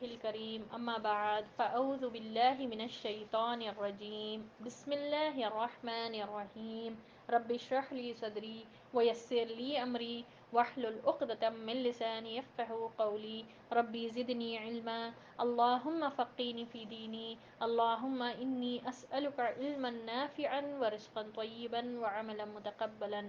وجهه الكريم أما بعد فأعوذ بالله من الشيطان الرجيم بسم الله الرحمن الرحيم رب اشرح لي صدري ويسر لي أمري واحلل عقدة من لساني يفقهوا قولي ربي زدني علما اللهم فقهني في ديني اللهم إني أسألك علما نافعا ورزقا طيبا وعملا متقبلا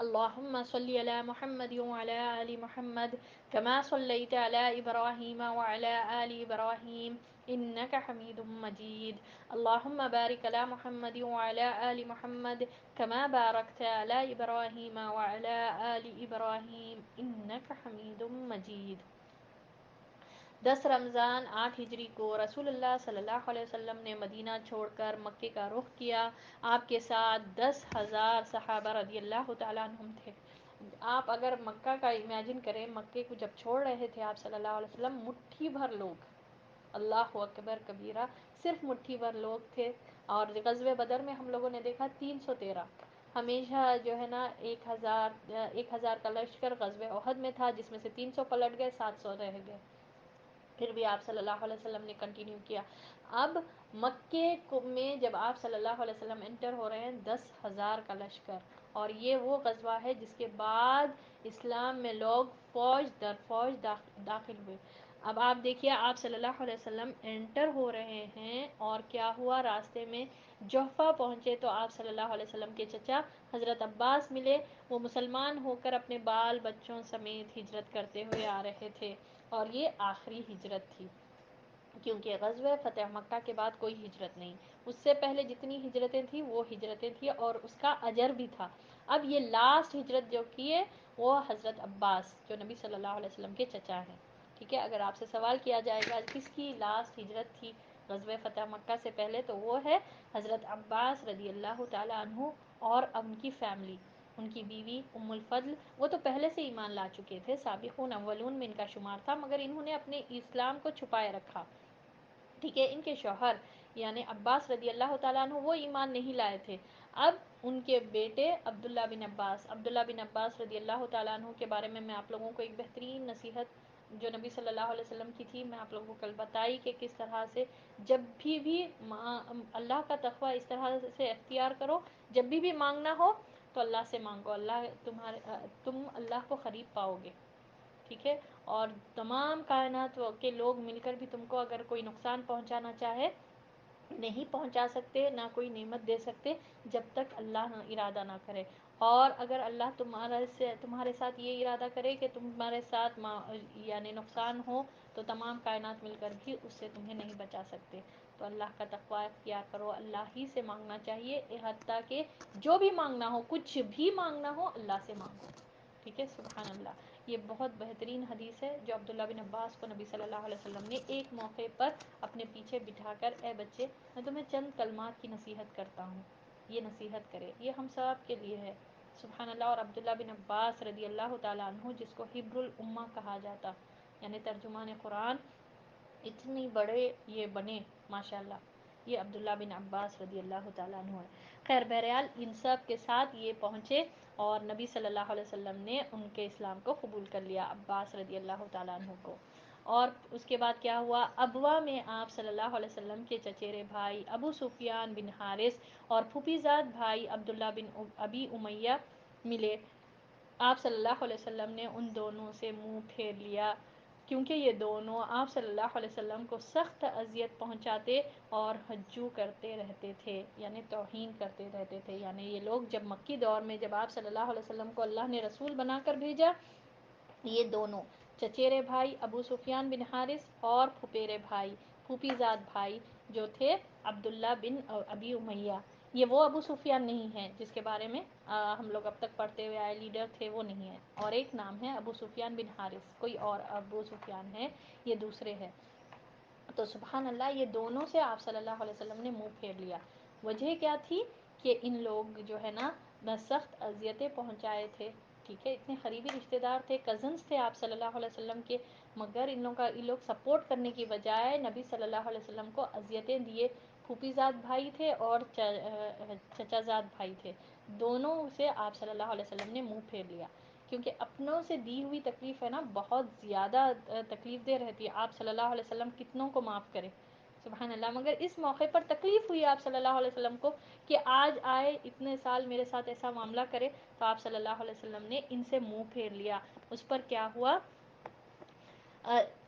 اللهم صل على محمد وعلى آل محمد كما صليت على إبراهيم وعلى آل إبراهيم إنك حميد مجيد اللهم بارك على محمد وعلى آل محمد كما باركت على إبراهيم وعلى آل إبراهيم إنك حميد مجيد 10 رمضان 8 ہجری کو رسول اللہ صلی اللہ علیہ وسلم نے مدینہ چھوڑ کر مکے کا رخ کیا۔ آپ کے ساتھ 10,000 صحابہ رضی اللہ تعالیٰ عنہم تھے۔ آپ اگر مکہ کا امیجن کریں، مکے کو جب چھوڑ رہے تھے آپ صلی اللہ علیہ وسلم، مٹھی بھر لوگ، اللہ اکبر کبیرہ، صرف مٹھی بھر لوگ تھے۔ اور غزوہ بدر میں ہم لوگوں نے دیکھا 313، ہمیشہ جو ہے نا 1000 کا لشکر غزوہ احد میں تھا، جس میں سے 300 پلٹ گئے، 700 رہ گئے، پھر بھی آپ صلی اللہ علیہ وسلم نے کنٹینیو کیا۔ اب مکے میں جب آپ صلی اللہ علیہ وسلم انٹر ہو رہے ہیں 10,000 کا لشکر، اور یہ وہ غزوہ ہے جس کے بعد اسلام میں لوگ فوج در فوج داخل ہوئے۔ اب آپ دیکھیے آپ صلی اللہ علیہ وسلم انٹر ہو رہے ہیں، اور کیا ہوا، راستے میں جحفہ پہنچے تو آپ صلی اللہ علیہ وسلم کے چچا حضرت عباس ملے۔ وہ مسلمان ہو کر اپنے بال بچوں سمیت ہجرت کرتے ہوئے آ رہے تھے، اور یہ آخری ہجرت تھی، کیونکہ غزوہ فتح مکہ کے بعد کوئی ہجرت نہیں، اس سے پہلے جتنی ہجرتیں تھیں وہ ہجرتیں تھیں، اور اس کا اجر بھی تھا۔ اب یہ لاسٹ ہجرت جو کی ہے وہ حضرت عباس، جو نبی صلی اللہ علیہ وسلم کے چچا ہیں، ٹھیک ہے۔ اگر آپ سے سوال کیا جائے گا کس کی لاسٹ ہجرت تھی غزوہ فتح مکہ سے پہلے، تو وہ ہے حضرت عباس رضی اللہ تعالیٰ عنہ، اور ان کی فیملی، ان کی بیوی ام الفضل، وہ تو پہلے سے ایمان لا چکے تھے، سابقون اولون میں ان کا شمار تھا، مگر انہوں نے اپنے اسلام کو چھپائے رکھا، ٹھیک ہے۔ ان کے شوہر یعنی عباس رضی اللہ تعالیٰ عنہ وہ ایمان نہیں لائے تھے۔ اب ان کے بیٹے عبداللہ بن عباس رضی اللہ تعالیٰ عنہ کے بارے میں آپ لوگوں کو ایک بہترین نصیحت جو نبی صلی اللہ علیہ وسلم کی تھی، میں آپ لوگوں کو کل بتائی کہ کس طرح سے جب بھی اللہ کا تقوی اس طرح سے اختیار کرو، جب بھی مانگنا ہو تو اللہ سے مانگو، تم اللہ کو قریب پاؤ گے، ٹھیک ہے۔ اور تمام کائنات کے لوگ مل کر بھی تم کو اگر کوئی نقصان پہنچانا چاہے، نہیں پہنچا سکتے، نہ کوئی نعمت دے سکتے جب تک اللہ ارادہ نہ کرے۔ اور اگر اللہ تمہارے ساتھ یہ ارادہ کرے کہ تمہارے ساتھ یعنی نقصان ہو، تو تمام کائنات مل کر بھی اس سے تمہیں نہیں بچا سکتے۔ تو اللہ کا تقوی اختیار کرو، اللہ ہی سے مانگنا چاہیے، حتیٰ کہ جو بھی مانگنا ہو، کچھ بھی مانگنا ہو، اللہ سے مانگو، ٹھیک ہے۔ سبحان اللہ۔ یہ بہت بہترین حدیث ہے جو عبداللہ بن عباس کو نبی صلی اللہ علیہ وسلم نے ایک موقع پر اپنے پیچھے بٹھا کر، اے بچے میں تمہیں چند کلمات کی نصیحت کرتا ہوں، یہ نصیحت کرے، یہ ہم سب کے لیے ہے، سبحان اللہ۔ اور عبداللہ بن عباس رضی اللہ تعالیٰ عنہ، جس کو حبر الامہ کہا جاتا، یعنی ترجمان قرآن، اتنی بڑے یہ بنے ماشاءاللہ، یہ عبداللہ بن عباس رضی اللہ تعالیٰ عنہ ہے۔ خیر بہرحال ان سب کے ساتھ یہ پہنچے، اور نبی صلی اللہ علیہ وسلم نے ان کے اسلام کو قبول کر لیا، عباس رضی اللہ تعالیٰ عنہ کو۔ اور اس کے بعد کیا ہوا، ابوا میں آپ صلی اللہ علیہ وسلم کے چچیرے بھائی ابو سفیان بن حارث اور پھوپھیزاد بھائی عبداللہ بن ابی امیہ ملے۔ آپ صلی اللہ علیہ وسلم نے ان دونوں سے منہ پھیر لیا، کیونکہ یہ دونوں آپ صلی اللہ علیہ وسلم کو سخت اذیت پہنچاتے اور ہجو کرتے رہتے تھے، یعنی توہین کرتے رہتے تھے۔ یعنی یہ لوگ جب مکی دور میں جب آپ صلی اللہ علیہ وسلم کو اللہ نے رسول بنا کر بھیجا، یہ دونوں چچیرے بھائی ابو سفیان بن حارث اور پھپھیرے بھائی، پھوپھیزاد بھائی جو تھے عبداللہ بن ابی امیہ، یہ وہ ابو سفیان نہیں ہیں جس کے بارے میں ہم لوگ اب تک پڑھتے ہوئے آئے لیڈر تھے، وہ نہیں ہے، اور ایک نام ہے ابو سفیان بن حارث، کوئی اور ابو سفیان ہے، یہ دوسرے ہیں۔ تو سبحان اللہ، یہ دونوں سے آپ صلی اللہ علیہ وسلم نے منہ پھیر لیا۔ وجہ کیا تھی کہ ان لوگ جو ہے نا سخت اذیتیں پہنچائے تھے، ٹھیک ہے، اتنے قریبی رشتہ دار تھے، کزنس تھے آپ صلی اللہ علیہ وسلم کے، مگر ان لوگ سپورٹ کرنے کی بجائے نبی صلی اللہ علیہ وسلم کو اذیتیں دیے۔ پھوپھیزاد بھائی تھے اور چچا زاد بھائی تھے، دونوں سے آپ صلی اللہ علیہ وسلم نے منہ پھیر لیا کیونکہ اپنوں سے دی ہوئی تکلیف ہے نا بہت زیادہ تکلیف دہ رہتی ہے. آپ صلی اللہ علیہ وسلم کتنوں کو معاف کرے سبحان اللہ. مگر اس موقع پر تکلیف ہوئی آپ صلی اللہ علیہ وسلم کو کہ آج آئے اتنے سال میرے ساتھ ایسا معاملہ کرے. تو آپ صلی اللہ علیہ وسلم نے ان سے منہ پھیر لیا. اس پر کیا ہوا؟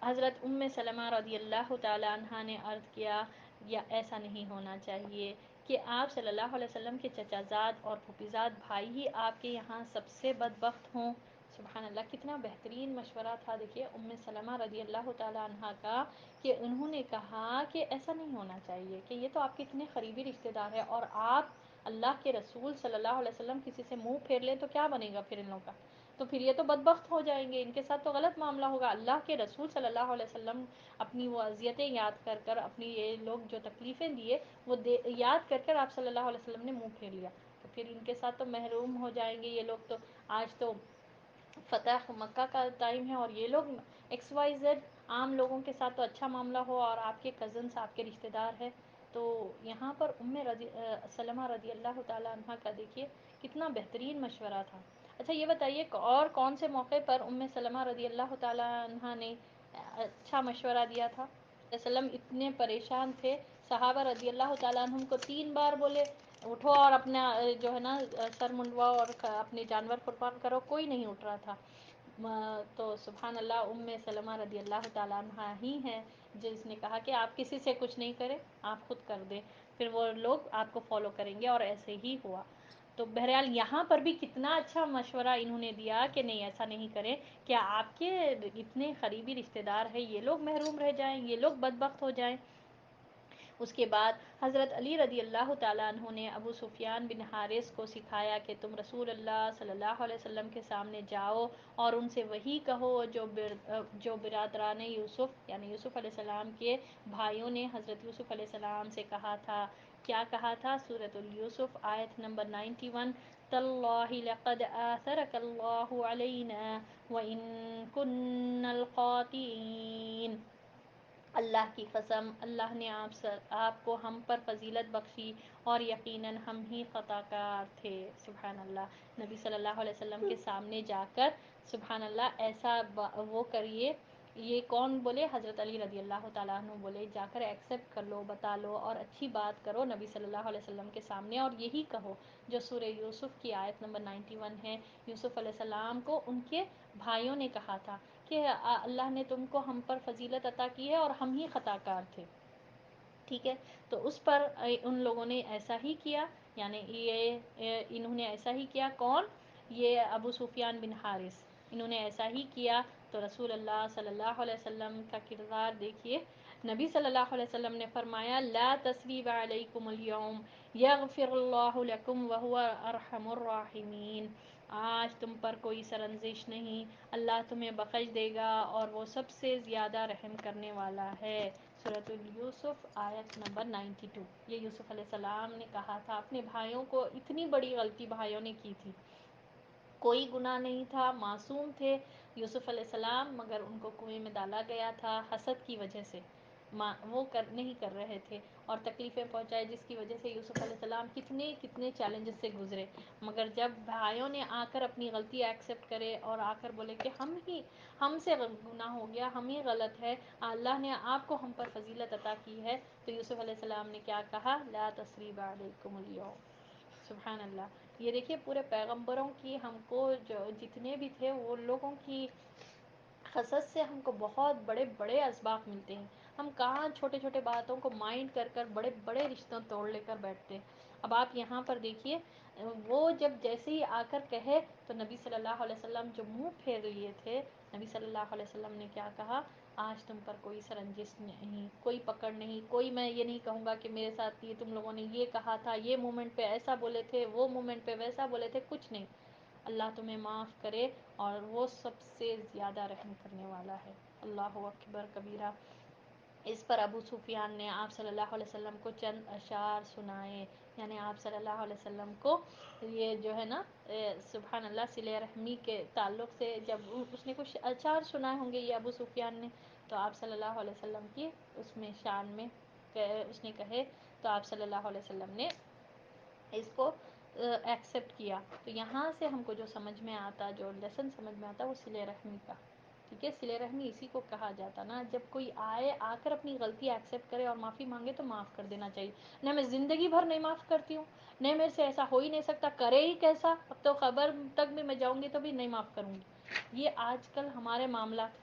حضرت ام سلمہ رضی اللہ تعالی عنہا نے عرض کیا یا ایسا نہیں ہونا چاہیے کہ آپ صلی اللہ علیہ وسلم کے چچا زاد اور پھوپھیزاد بھائی ہی آپ کے یہاں سب سے بدبخت ہوں. سبحان اللہ کتنا بہترین مشورہ تھا. دیکھیے ام سلمہ رضی اللہ تعالی عنہا کا کہ انہوں نے کہا کہ ایسا نہیں ہونا چاہیے کہ یہ تو آپ کے اتنے قریبی رشتے دار ہے اور آپ اللہ کے رسول صلی اللہ علیہ وسلم کسی سے منہ پھیر لیں تو کیا بنے گا پھر ان لوگوں کا؟ تو پھر یہ تو بدبخت ہو جائیں گے، ان کے ساتھ تو غلط معاملہ ہوگا. اللہ کے رسول صلی اللہ علیہ وسلم اپنی وہ اذیتیں یاد کر کر، اپنی یہ لوگ جو تکلیفیں دیے وہ یاد کر کر آپ صلی اللہ علیہ وسلم نے منہ پھیر لیا. تو پھر ان کے ساتھ تو محروم ہو جائیں گے یہ لوگ. تو آج تو فتح مکہ کا ٹائم ہے اور یہ لوگ ایکس وائی زیڈ عام لوگوں کے ساتھ تو اچھا معاملہ ہو اور آپ کے کزنس آپ کے رشتہ دار ہیں. تو یہاں پر سلمہ رضی اللہ تعالیٰ عنہ کا دیکھیے کتنا بہترین مشورہ تھا. اچھا یہ بتائیے اور کون سے موقع پر سلمہ رضی اللہ تعالیٰ عنہ نے اچھا مشورہ دیا تھا؟ وسلم اتنے پریشان تھے، صحابہ رضی اللہ تعالیٰ عنہ کو 3 بار بولے اٹھو اور اپنا جو ہے نا سر منڈواؤ اور اپنے جانور قربان کرو، کوئی نہیں اٹھ رہا تھا. تو سبحان اللہ ام سلمہ رضی اللہ تعالیٰ عنہ ہی ہیں جس نے کہا کہ آپ کسی سے کچھ نہیں کریں، آپ خود کر دیں، پھر وہ لوگ آپ کو فالو کریں گے. اور ایسے ہی ہوا. تو بہرحال یہاں پر بھی کتنا اچھا مشورہ انہوں نے دیا کہ نہیں ایسا نہیں کریں، کیا آپ کے اتنے قریبی رشتہ دار ہیں یہ لوگ محروم رہ جائیں، یہ لوگ بدبخت ہو جائیں. اس کے بعد حضرت علی رضی اللہ تعالیٰ عنہ نے ابو سفیان بن حارث کو سکھایا کہ تم رسول اللہ صلی اللہ علیہ وسلم کے سامنے جاؤ اور ان سے وہی کہو جو برادران یوسف یعنی یوسف علیہ السلام کے بھائیوں نے حضرت یوسف علیہ السلام سے کہا تھا. کیا کہا تھا؟ سورۃ یوسف آیت نمبر 91 تاللہ لقد آثرک اللہ علینا وإن كنا الخاطئین. اللہ کی قسم اللہ نے آپ کو ہم پر فضیلت بخشی اور یقیناً ہم ہی خطا کار تھے. سبحان اللہ. نبی صلی اللہ علیہ وسلم کے سامنے جا کر سبحان اللہ ایسا وہ کریے. یہ کون بولے؟ حضرت علی رضی اللہ تعالیٰ عنہ بولے جا کر ایکسیپٹ کر لو، بتا لو اور اچھی بات کرو نبی صلی اللہ علیہ وسلم کے سامنے اور یہی کہو جو سورہ یوسف کی آیت نمبر 91 ہے. یوسف علیہ السلام کو ان کے بھائیوں نے کہا تھا کہ اللہ نے تم کو ہم پر فضیلت عطا کی ہے اور ہم ہی خطا کار تھے. ٹھیک ہے. تو اس پر ان لوگوں نے ایسا ہی کیا، یعنی انہوں نے ایسا ہی کیا. کون؟ یہ ابو سفیان بن حارث، انہوں نے ایسا ہی کیا. تو رسول اللہ صلی اللہ علیہ وسلم کا کردار دیکھیے. نبی صلی اللہ علیہ وسلم نے فرمایا لا تثریب علیکم اليوم یغفر اللہ لکم وہو ارحم الراحمین. آج تم پر کوئی سرزنش نہیں، اللہ تمہیں بخش دے گا اور وہ سب سے زیادہ رحم کرنے والا ہے. سورۃ یوسف آیت نمبر 92. یہ یوسف علیہ السلام نے کہا تھا اپنے بھائیوں کو. اتنی بڑی غلطی بھائیوں نے کی تھی، کوئی گناہ نہیں تھا، معصوم تھے یوسف علیہ السلام، مگر ان کو کنویں میں ڈالا گیا تھا حسد کی وجہ سے. وہ نہیں کر رہے تھے اور تکلیفیں پہنچائے جس کی وجہ سے یوسف علیہ السلام کتنے چیلنجز سے گزرے. مگر جب بھائیوں نے آ کر اپنی غلطی ایکسیپٹ کرے اور آ کر بولے کہ ہم سے گناہ ہو گیا، ہم ہی غلط ہے، اللہ نے آپ کو ہم پر فضیلت عطا کی ہے، تو یوسف علیہ السلام نے کیا کہا؟ لا تثریب علیکم اليوم. سبحان اللہ. یہ دیکھیے پورے پیغمبروں کی ہم کو جو جتنے بھی تھے وہ لوگوں کی قصص سے ہم کو بہت بڑے بڑے اسباق ملتے ہیں. ہم کہاں چھوٹے چھوٹے باتوں کو مائنڈ کر کر بڑے بڑے رشتوں توڑ لے کر بیٹھتے ہیں. اب آپ یہاں پر دیکھیے وہ جب جیسے ہی آ کر کہے تو نبی صلی اللہ علیہ وسلم جو منہ پھیر لیے تھے، نبی صلی اللہ علیہ وسلم نے کیا کہا؟ آج تم پر کوئی سرزنش نہیں، کوئی پکڑ نہیں، کوئی میں یہ نہیں کہوں گا کہ میرے ساتھ یہ تم لوگوں نے یہ کہا تھا، یہ مومنٹ پہ ایسا بولے تھے، وہ مومنٹ پہ ویسا بولے تھے، کچھ نہیں. اللہ تمہیں معاف کرے اور وہ سب سے زیادہ رحم کرنے والا ہے. اللہ اکبر کبیرہ. اس پر ابو سفیان نے آپ صلی اللہ علیہ وسلم کو چند اشعار سنائے، یعنی آپ صلی اللہ علیہ وسلم کو یہ جو ہے نا سبحان اللہ صلہ رحمی کے تعلق سے جب اس نے کچھ اشعار سنائے ہوں گے یہ ابو سفیان نے، تو آپ صلی اللہ علیہ وسلم کی اس میں شان میں اس نے کہے تو آپ صلی اللہ علیہ وسلم نے اس کو ایکسیپٹ کیا. تو یہاں سے ہم کو جو سمجھ میں آتا، جو لیسن سمجھ میں آتا، وہ صلہ رحمی کا. ٹھیک ہے، صلہ رحمی اسی کو کہا جاتا نا، جب کوئی آ کر اپنی غلطی ایکسیپٹ کرے اور معافی مانگے تو معاف کر دینا چاہیے. نہ میں زندگی بھر نہیں معاف کرتی ہوں، نہیں میرے سے ایسا ہو ہی نہیں سکتا، کرے ہی کیسا، اب تو قبر تک بھی میں جاؤں گی تو بھی نہیں معاف کروں گی. یہ آج کل ہمارے معاملات.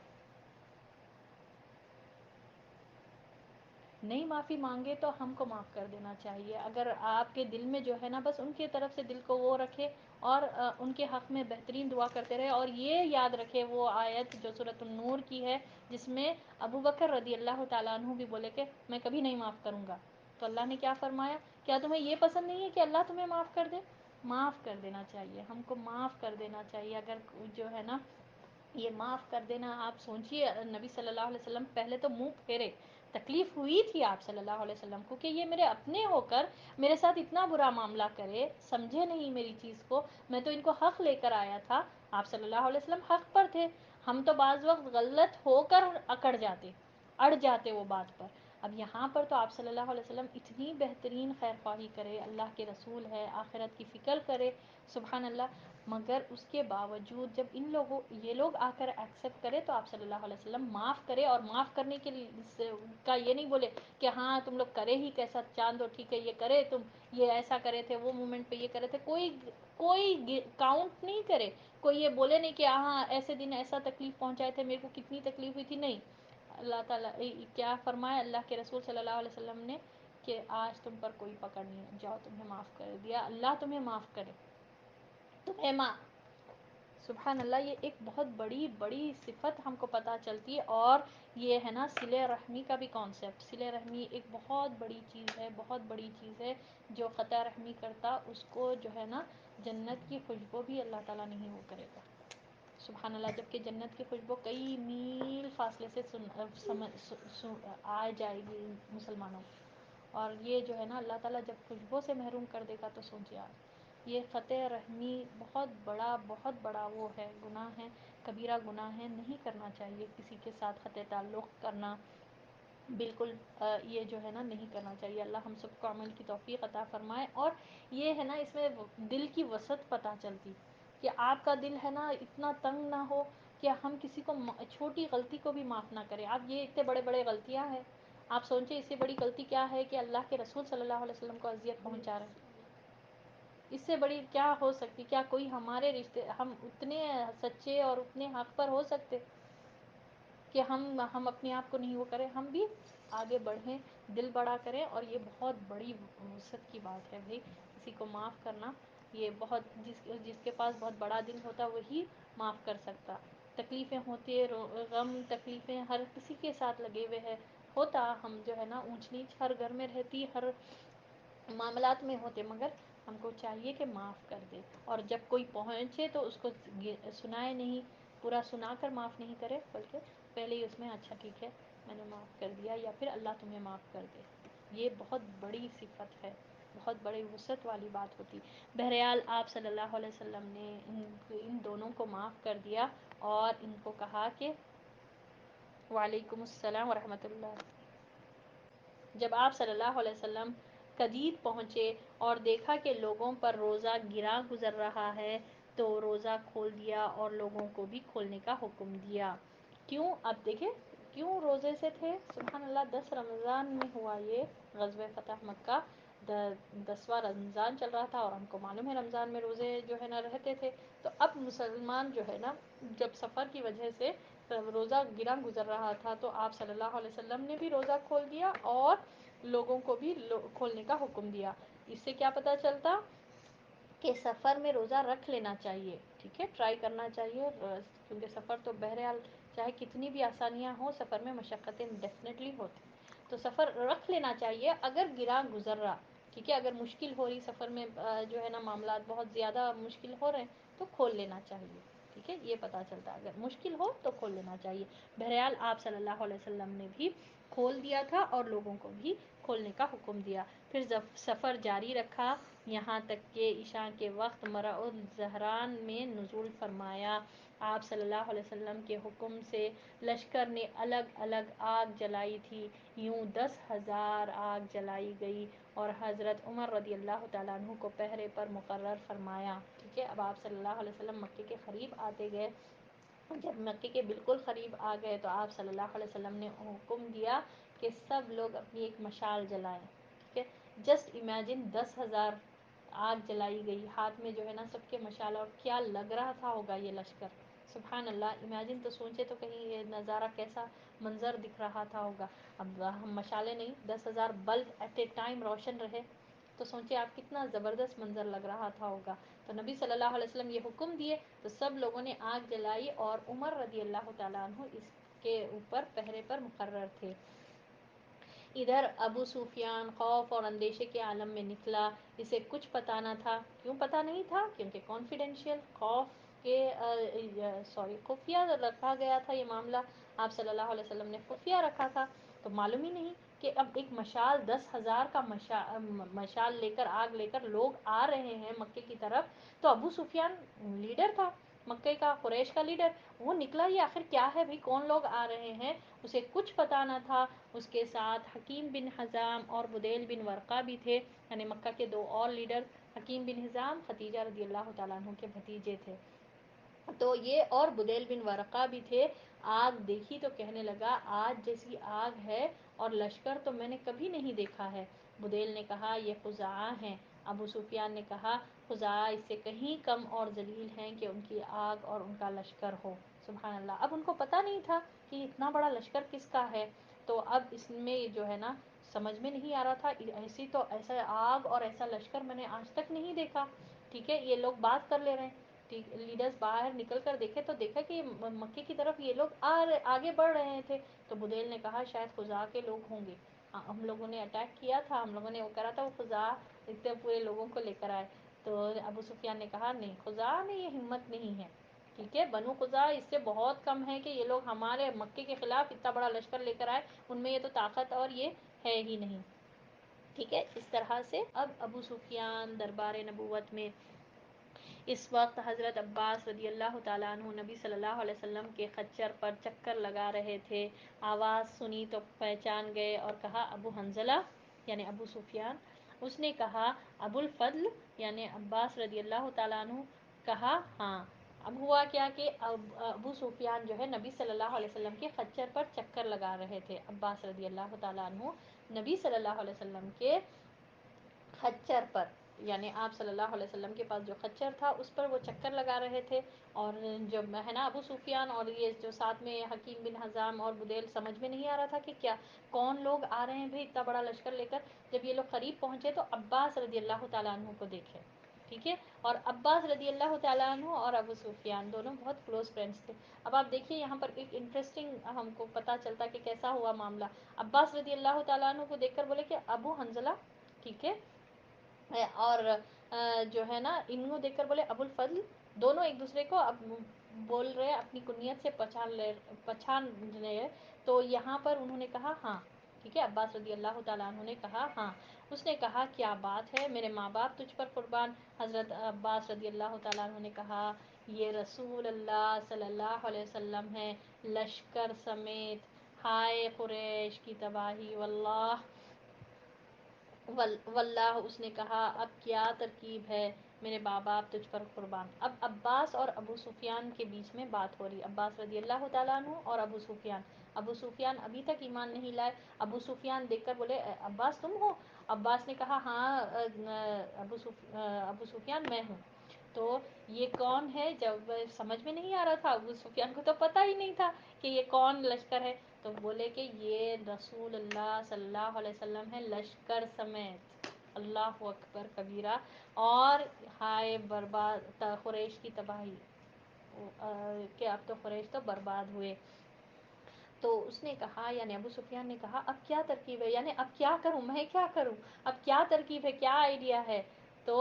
نہیں معافی مانگے تو ہم کو معاف کر دینا چاہیے. اگر آپ کے دل میں جو ہے نا بس ان کی طرف سے دل کو وہ رکھے اور ان کے حق میں بہترین دعا کرتے رہے. اور یہ یاد رکھے وہ آیت جو سورۃ النور کی ہے، جس میں ابو بکر رضی اللہ تعالیٰ عنہ بھی بولے کہ میں کبھی نہیں معاف کروں گا. تو اللہ نے کیا فرمایا، کیا تمہیں یہ پسند نہیں ہے کہ اللہ تمہیں معاف کر دے؟ معاف کر دینا چاہیے، ہم کو معاف کر دینا چاہیے. اگر جو ہے نا یہ معاف کر دینا، آپ سوچئے نبی صلی اللہ علیہ وسلم پہلے تو منہ پھیرے، تکلیف ہوئی تھی آپ صلی اللہ علیہ وسلم کو کہ یہ میرے اپنے ہو کر میرے ساتھ اتنا برا معاملہ کرے، سمجھے نہیں میری چیز کو، میں تو ان کو حق لے کر آیا تھا. آپ صلی اللہ علیہ وسلم حق پر تھے، ہم تو بعض وقت غلط ہو کر اکڑ جاتے، اڑ جاتے وہ بات پر. اب یہاں پر تو آپ صلی اللہ علیہ وسلم اتنی بہترین خیر خواہی کرے، اللہ کے رسول ہے، آخرت کی فکر کرے، سبحان اللہ. مگر اس کے باوجود جب یہ لوگ آ کر ایکسیپٹ کرے تو آپ صلی اللہ علیہ وسلم معاف کرے. اور معاف کرنے کے کا یہ نہیں بولے کہ ہاں تم لوگ کرے ہی کیسا، چاندو ٹھیک ہے یہ کرے، تم یہ ایسا کرے تھے، وہ مومنٹ پہ یہ کرے تھے. کوئی کاؤنٹ نہیں کرے، کوئی یہ بولے نہیں کہ ہاں ایسے دن ایسا تکلیف پہنچائے تھے، میرے کو کتنی تکلیف ہوئی تھی. نہیں، اللہ تعالیٰ کیا فرمایا اللہ کے رسول صلی اللہ علیہ وسلم نے کہ آج تم پر کوئی پکڑ نہیں ہے، جاؤ تمہیں معاف کر دیا، اللہ تمہیں معاف کرے. تمہیں سبحان اللہ، یہ ایک بہت بڑی بڑی صفت ہم کو پتہ چلتی ہے. اور یہ ہے نا صلہ رحمی کا بھی کانسیپٹ. صلہ رحمی ایک بہت بڑی چیز ہے، بہت بڑی چیز ہے. جو قطع رحمی کرتا اس کو جو ہے نا جنت کی خوشبو بھی اللہ تعالیٰ نہیں وہ کرے گا. سبحان اللہ. جبکہ جنت کی خوشبو کئی میل فاصلے سے آ جائے گی مسلمانوں کو، اور یہ جو ہے نا اللہ تعالیٰ جب خوشبو سے محروم کر دے گا تو سوچیے آپ. یہ قطع رحمی بہت بڑا وہ ہے، گناہ ہے، کبیرہ گناہ ہے. نہیں کرنا چاہیے کسی کے ساتھ قطع تعلق کرنا، بالکل یہ جو ہے نا نہیں کرنا چاہیے. اللہ ہم سب کو عمل کی توفیق عطا فرمائے. اور یہ ہے نا اس میں دل کی وسعت پتہ چلتی کہ آپ کا دل ہے نا اتنا تنگ نہ ہو کہ ہم کسی کو چھوٹی غلطی کو بھی معاف نہ کریں. اب یہ اتنے بڑے بڑے غلطیاں ہیں، آپ سوچیں اس سے بڑی غلطی کیا ہے کہ اللہ کے رسول صلی اللہ علیہ وسلم کو اذیت پہنچا رہے ہیں. اس سے بڑی کیا ہو سکتی؟ کیا کوئی ہمارے رشتے، ہم اتنے سچے اور اتنے حق پر ہو سکتے کہ ہم اپنے آپ کو نہیں وہ کریں؟ ہم بھی آگے بڑھیں، دل بڑا کریں. اور یہ بہت بڑی وسعت کی بات ہے بھائی، کسی کو معاف کرنا. یہ بہت جس کے پاس بہت بڑا دل ہوتا وہی معاف کر سکتا. تکلیفیں ہوتی ہے، غم تکلیفیں ہر کسی کے ساتھ لگے ہوئے ہے، ہوتا. ہم جو ہے نا اونچ نیچ ہر گھر میں رہتی، ہر معاملات میں ہوتے، مگر ہم کو چاہیے کہ معاف کر دے. اور جب کوئی پہنچے تو اس کو سنائے نہیں، پورا سنا کر معاف نہیں کرے، بلکہ پہلے ہی اس میں اچھا ٹھیک ہے میں نے معاف کر دیا، یا پھر اللہ تمہیں معاف کر دے. یہ بہت بڑی صفت ہے، بہت بڑی وسعت والی بات ہوتی. بہرحال آپ صلی اللہ علیہ وسلم نے ان دونوں کو معاف کر دیا اور ان کو کہا کہ وعلیکم السلام ورحمۃ اللہ. جب آپ صلی اللہ علیہ وسلم قدید پہنچے اور دیکھا کہ لوگوں پر روزہ گرا گزر رہا ہے تو روزہ کھول دیا اور لوگوں کو بھی کھولنے کا حکم دیا. کیوں؟ اب دیکھیں کیوں روزے سے تھے. سبحان اللہ، 10 رمضان میں ہوا یہ غزوہ فتح مکہ. 10واں رمضان چل رہا تھا اور ہم کو معلوم ہے رمضان میں روزے جو ہے نا رہتے تھے. تو اب مسلمان جو ہے نا جب سفر کی وجہ سے روزہ گرا گزر رہا تھا تو آپ صلی اللہ علیہ وسلم نے بھی روزہ کھول دیا اور لوگوں کو بھی کھولنے کا حکم دیا. اس سے کیا پتہ چلتا کہ سفر میں روزہ رکھ لینا چاہیے. ٹھیک ہے، ٹرائی کرنا چاہیے، کیونکہ سفر تو بہرحال چاہے کتنی بھی آسانیاں ہوں، سفر میں مشقتیں ڈیفینیٹلی ہوتی، تو سفر رکھ لینا چاہیے اگر گرا گزر رہا. ٹھیک ہے، اگر مشکل ہو رہی سفر میں جو ہے نا معاملات بہت زیادہ مشکل ہو رہے ہیں تو کھول لینا چاہیے. ٹھیک ہے، یہ پتہ چلتا اگر مشکل ہو تو کھول لینا چاہیے. بہرحال آپ صلی اللہ علیہ وسلم نے بھی کھول دیا تھا اور لوگوں کو بھی کھولنے کا حکم دیا. پھر سفر جاری رکھا یہاں تک کہ عشاء کے وقت مرء الظہران میں نزول فرمایا. آپ صلی اللہ علیہ وسلم کے حکم سے لشکر نے الگ الگ آگ جلائی تھی، یوں 10,000 آگ جلائی گئی اور حضرت عمر رضی اللہ تعالیٰ عنہ کو پہرے پر مقرر فرمایا. ٹھیک ہے. اب آپ صلی اللہ علیہ وسلم مکے کے قریب آتے گئے. جب مکے کے بالکل قریب آ گئے تو آپ صلی اللہ علیہ وسلم نے حکم دیا کہ سب لوگ اپنی ایک مشال جلائیں. ٹھیک ہے. جسٹ امیجن 10,000 آگ جلائی گئی، ہاتھ میں جو ہے نا سب کے مشال، اور کیا لگ رہا تھا ہوگا یہ لشکر. سبحان اللہ. امیجن تو سوچے تو کہیں یہ نظارہ کیسا منظر دکھ رہا تھا ہوگا. اب ہم مشالیں نہیں، 10,000 بلب ایٹ اے ٹائم روشن رہے تو سوچے آپ کتنا زبردست منظر لگ رہا تھا ہوگا. تو نبی صلی اللہ علیہ وسلم یہ حکم دیے تو سب لوگوں نے آگ جلائی اور عمر رضی اللہ تعالیٰ عنہ اس کے اوپر پہرے پر مقرر تھے. ادھر ابو سفیان خوف اور اندیشے کے عالم میں نکلا. اسے کچھ پتہ نہ تھا. کیوں پتہ نہیں تھا؟ کیونکہ کانفیڈینشیل خفیہ رکھا گیا تھا یہ معاملہ. آپ صلی اللہ علیہ وسلم نے خفیہ رکھا تھا تو معلوم ہی نہیں کہ اب ایک مشال 10,000 کا مشال لے کر، آگ لے کر لوگ آ رہے ہیں مکے کی طرف. تو ابو سفیان لیڈر تھا مکے کا، قریش کا لیڈر، وہ نکلا یہ آخر کیا ہے بھائی، کون لوگ آ رہے ہیں، اسے کچھ پتہ نہ تھا. اس کے ساتھ حکیم بن حزام اور بدیل بن ورقہ بھی تھے، یعنی مکہ کے دو اور لیڈر. حکیم بن حزام خدیجہ رضی اللہ تعالیٰ عنہ کے بھتیجے تھے، تو یہ اور بدیل بن ورقہ بھی تھے. آگ دیکھی تو کہنے لگا آج جیسی آگ ہے اور لشکر تو میں نے کبھی نہیں دیکھا ہے. بدیل نے کہا یہ خزاعہ ہیں. ابو سفیان نے کہا خزاعہ اس سے کہیں کم اور ذلیل ہیں کہ ان کی آگ اور ان کا لشکر ہو. سبحان اللہ. اب ان کو پتہ نہیں تھا کہ اتنا بڑا لشکر کس کا ہے، تو اب اس میں جو ہے نا سمجھ میں نہیں آ رہا تھا. ایسا آگ اور ایسا لشکر میں نے آج تک نہیں دیکھا. ٹھیک ہے. یہ لوگ بات کر لے رہے ہیں. لیڈرز باہر نکل کر دیکھے تو دیکھا کہ مکے کی طرف یہ لوگ آگے بڑھ رہے تھے. تو بدیل نے کہا شاید خزاعہ کے لوگ ہوں گے، ہم لوگوں نے اٹیک کیا تھا، ہم لوگوں نے وہ کرا تھا، وہ خزاعہ اتنے پورے لوگوں کو لے کر آئے. تو ابو سفیان نے کہا نہیں، خزاعہ میں یہ ہمت نہیں ہے. ٹھیک ہے. بنو خزاعہ اس سے بہت کم ہے کہ یہ لوگ ہمارے مکے کے خلاف اتنا بڑا لشکر لے کر آئے، ان میں یہ تو طاقت اور یہ ہے ہی نہیں. ٹھیک ہے. اس طرح سے اب ابو سفیان دربار نبوت میں اس وقت حضرت عباس رضی اللہ تعالیٰ عنہ نبی صلی اللہ علیہ وسلم کے خچر پر چکر لگا رہے تھے. آواز سنی تو پہچان گئے اور کہا ابو حنظلہ یعنی ابو سفیان. اس نے کہا ابو الفضل یعنی عباس رضی اللہ تعالیٰ عنہ. کہا ہاں. اب ہوا کیا کہ ابو سفیان جو ہے نبی صلی اللہ علیہ وسلم کے خچر پر چکر لگا رہے تھے. عباس رضی اللہ تعالیٰ عنہ نبی صلی اللہ علیہ وسلم کے خچر پر، یعنی آپ صلی اللہ علیہ وسلم کے پاس جو خچر تھا اس پر وہ چکر لگا رہے تھے. اور جب ہے نا ابو سفیان اور یہ جو ساتھ میں حکیم بن حزام اور بدیل، سمجھ میں نہیں آ رہا تھا کہ کیا کون لوگ آ رہے ہیں بھائی اتنا بڑا لشکر لے کر. جب یہ لوگ قریب پہنچے تو عباس رضی اللہ تعالیٰ عنہ کو دیکھے. ٹھیک ہے. اور عباس رضی اللہ تعالیٰ عنہ اور ابو سفیان دونوں بہت کلوز فرینڈس تھے. اب آپ دیکھیے یہاں پر ایک انٹرسٹنگ ہم کو پتہ چلتا کہ کیسا ہوا معاملہ. عباس رضی اللہ تعالیٰ عنہ کو دیکھ کر بولے کہ ابو حنظلہ. ٹھیک ہے. اور جو ہے نا ان کو دیکھ کر بولے ابو الفضل. دونوں ایک دوسرے کو اب بول رہے اپنی کنیت سے پہچان رہے. تو یہاں پر انہوں نے کہا ہاں. ٹھیک ہے. عباس رضی اللہ تعالیٰ عنہ نے کہا ہاں. اس نے کہا کیا بات ہے، میرے ماں باپ تجھ پر قربان. حضرت عباس رضی اللہ تعالیٰ عنہ نے کہا یہ رسول اللہ صلی اللہ علیہ وسلم ہے لشکر سمیت. ہائے قریش کی تباہی. واللہ اس نے کہا اب کیا ترکیب ہے، میرے باپ تجھ پر قربان. اب عباس اور ابو سفیان کے بیچ میں بات ہو رہی. عباس رضی اللہ تعالیٰ عنہ اور ابو سفیان. ابو سفیان ابھی تک ایمان نہیں لائے. ابو سفیان دیکھ کر بولے عباس تم ہو؟ عباس نے کہا ہاں ابو سفیان میں ہوں. تو یہ کون ہے؟ جب سمجھ میں نہیں آ رہا تھا، ابو سفیان کو تو پتہ ہی نہیں تھا کہ یہ کون لشکر ہے. تو بولے کہ یہ رسول اللہ صلی اللہ علیہ وسلم ہے لشکر سمیت. اللہ اکبر کبیرہ. اور ہائے برباد قریش کی تباہی کہ اب تو قریش تو برباد ہوئے. تو اس نے کہا یعنی ابو سفیان نے کہا اب کیا ترکیب ہے، یعنی اب کیا کروں، میں کیا کروں، اب کیا ترکیب ہے، کیا آئیڈیا ہے. تو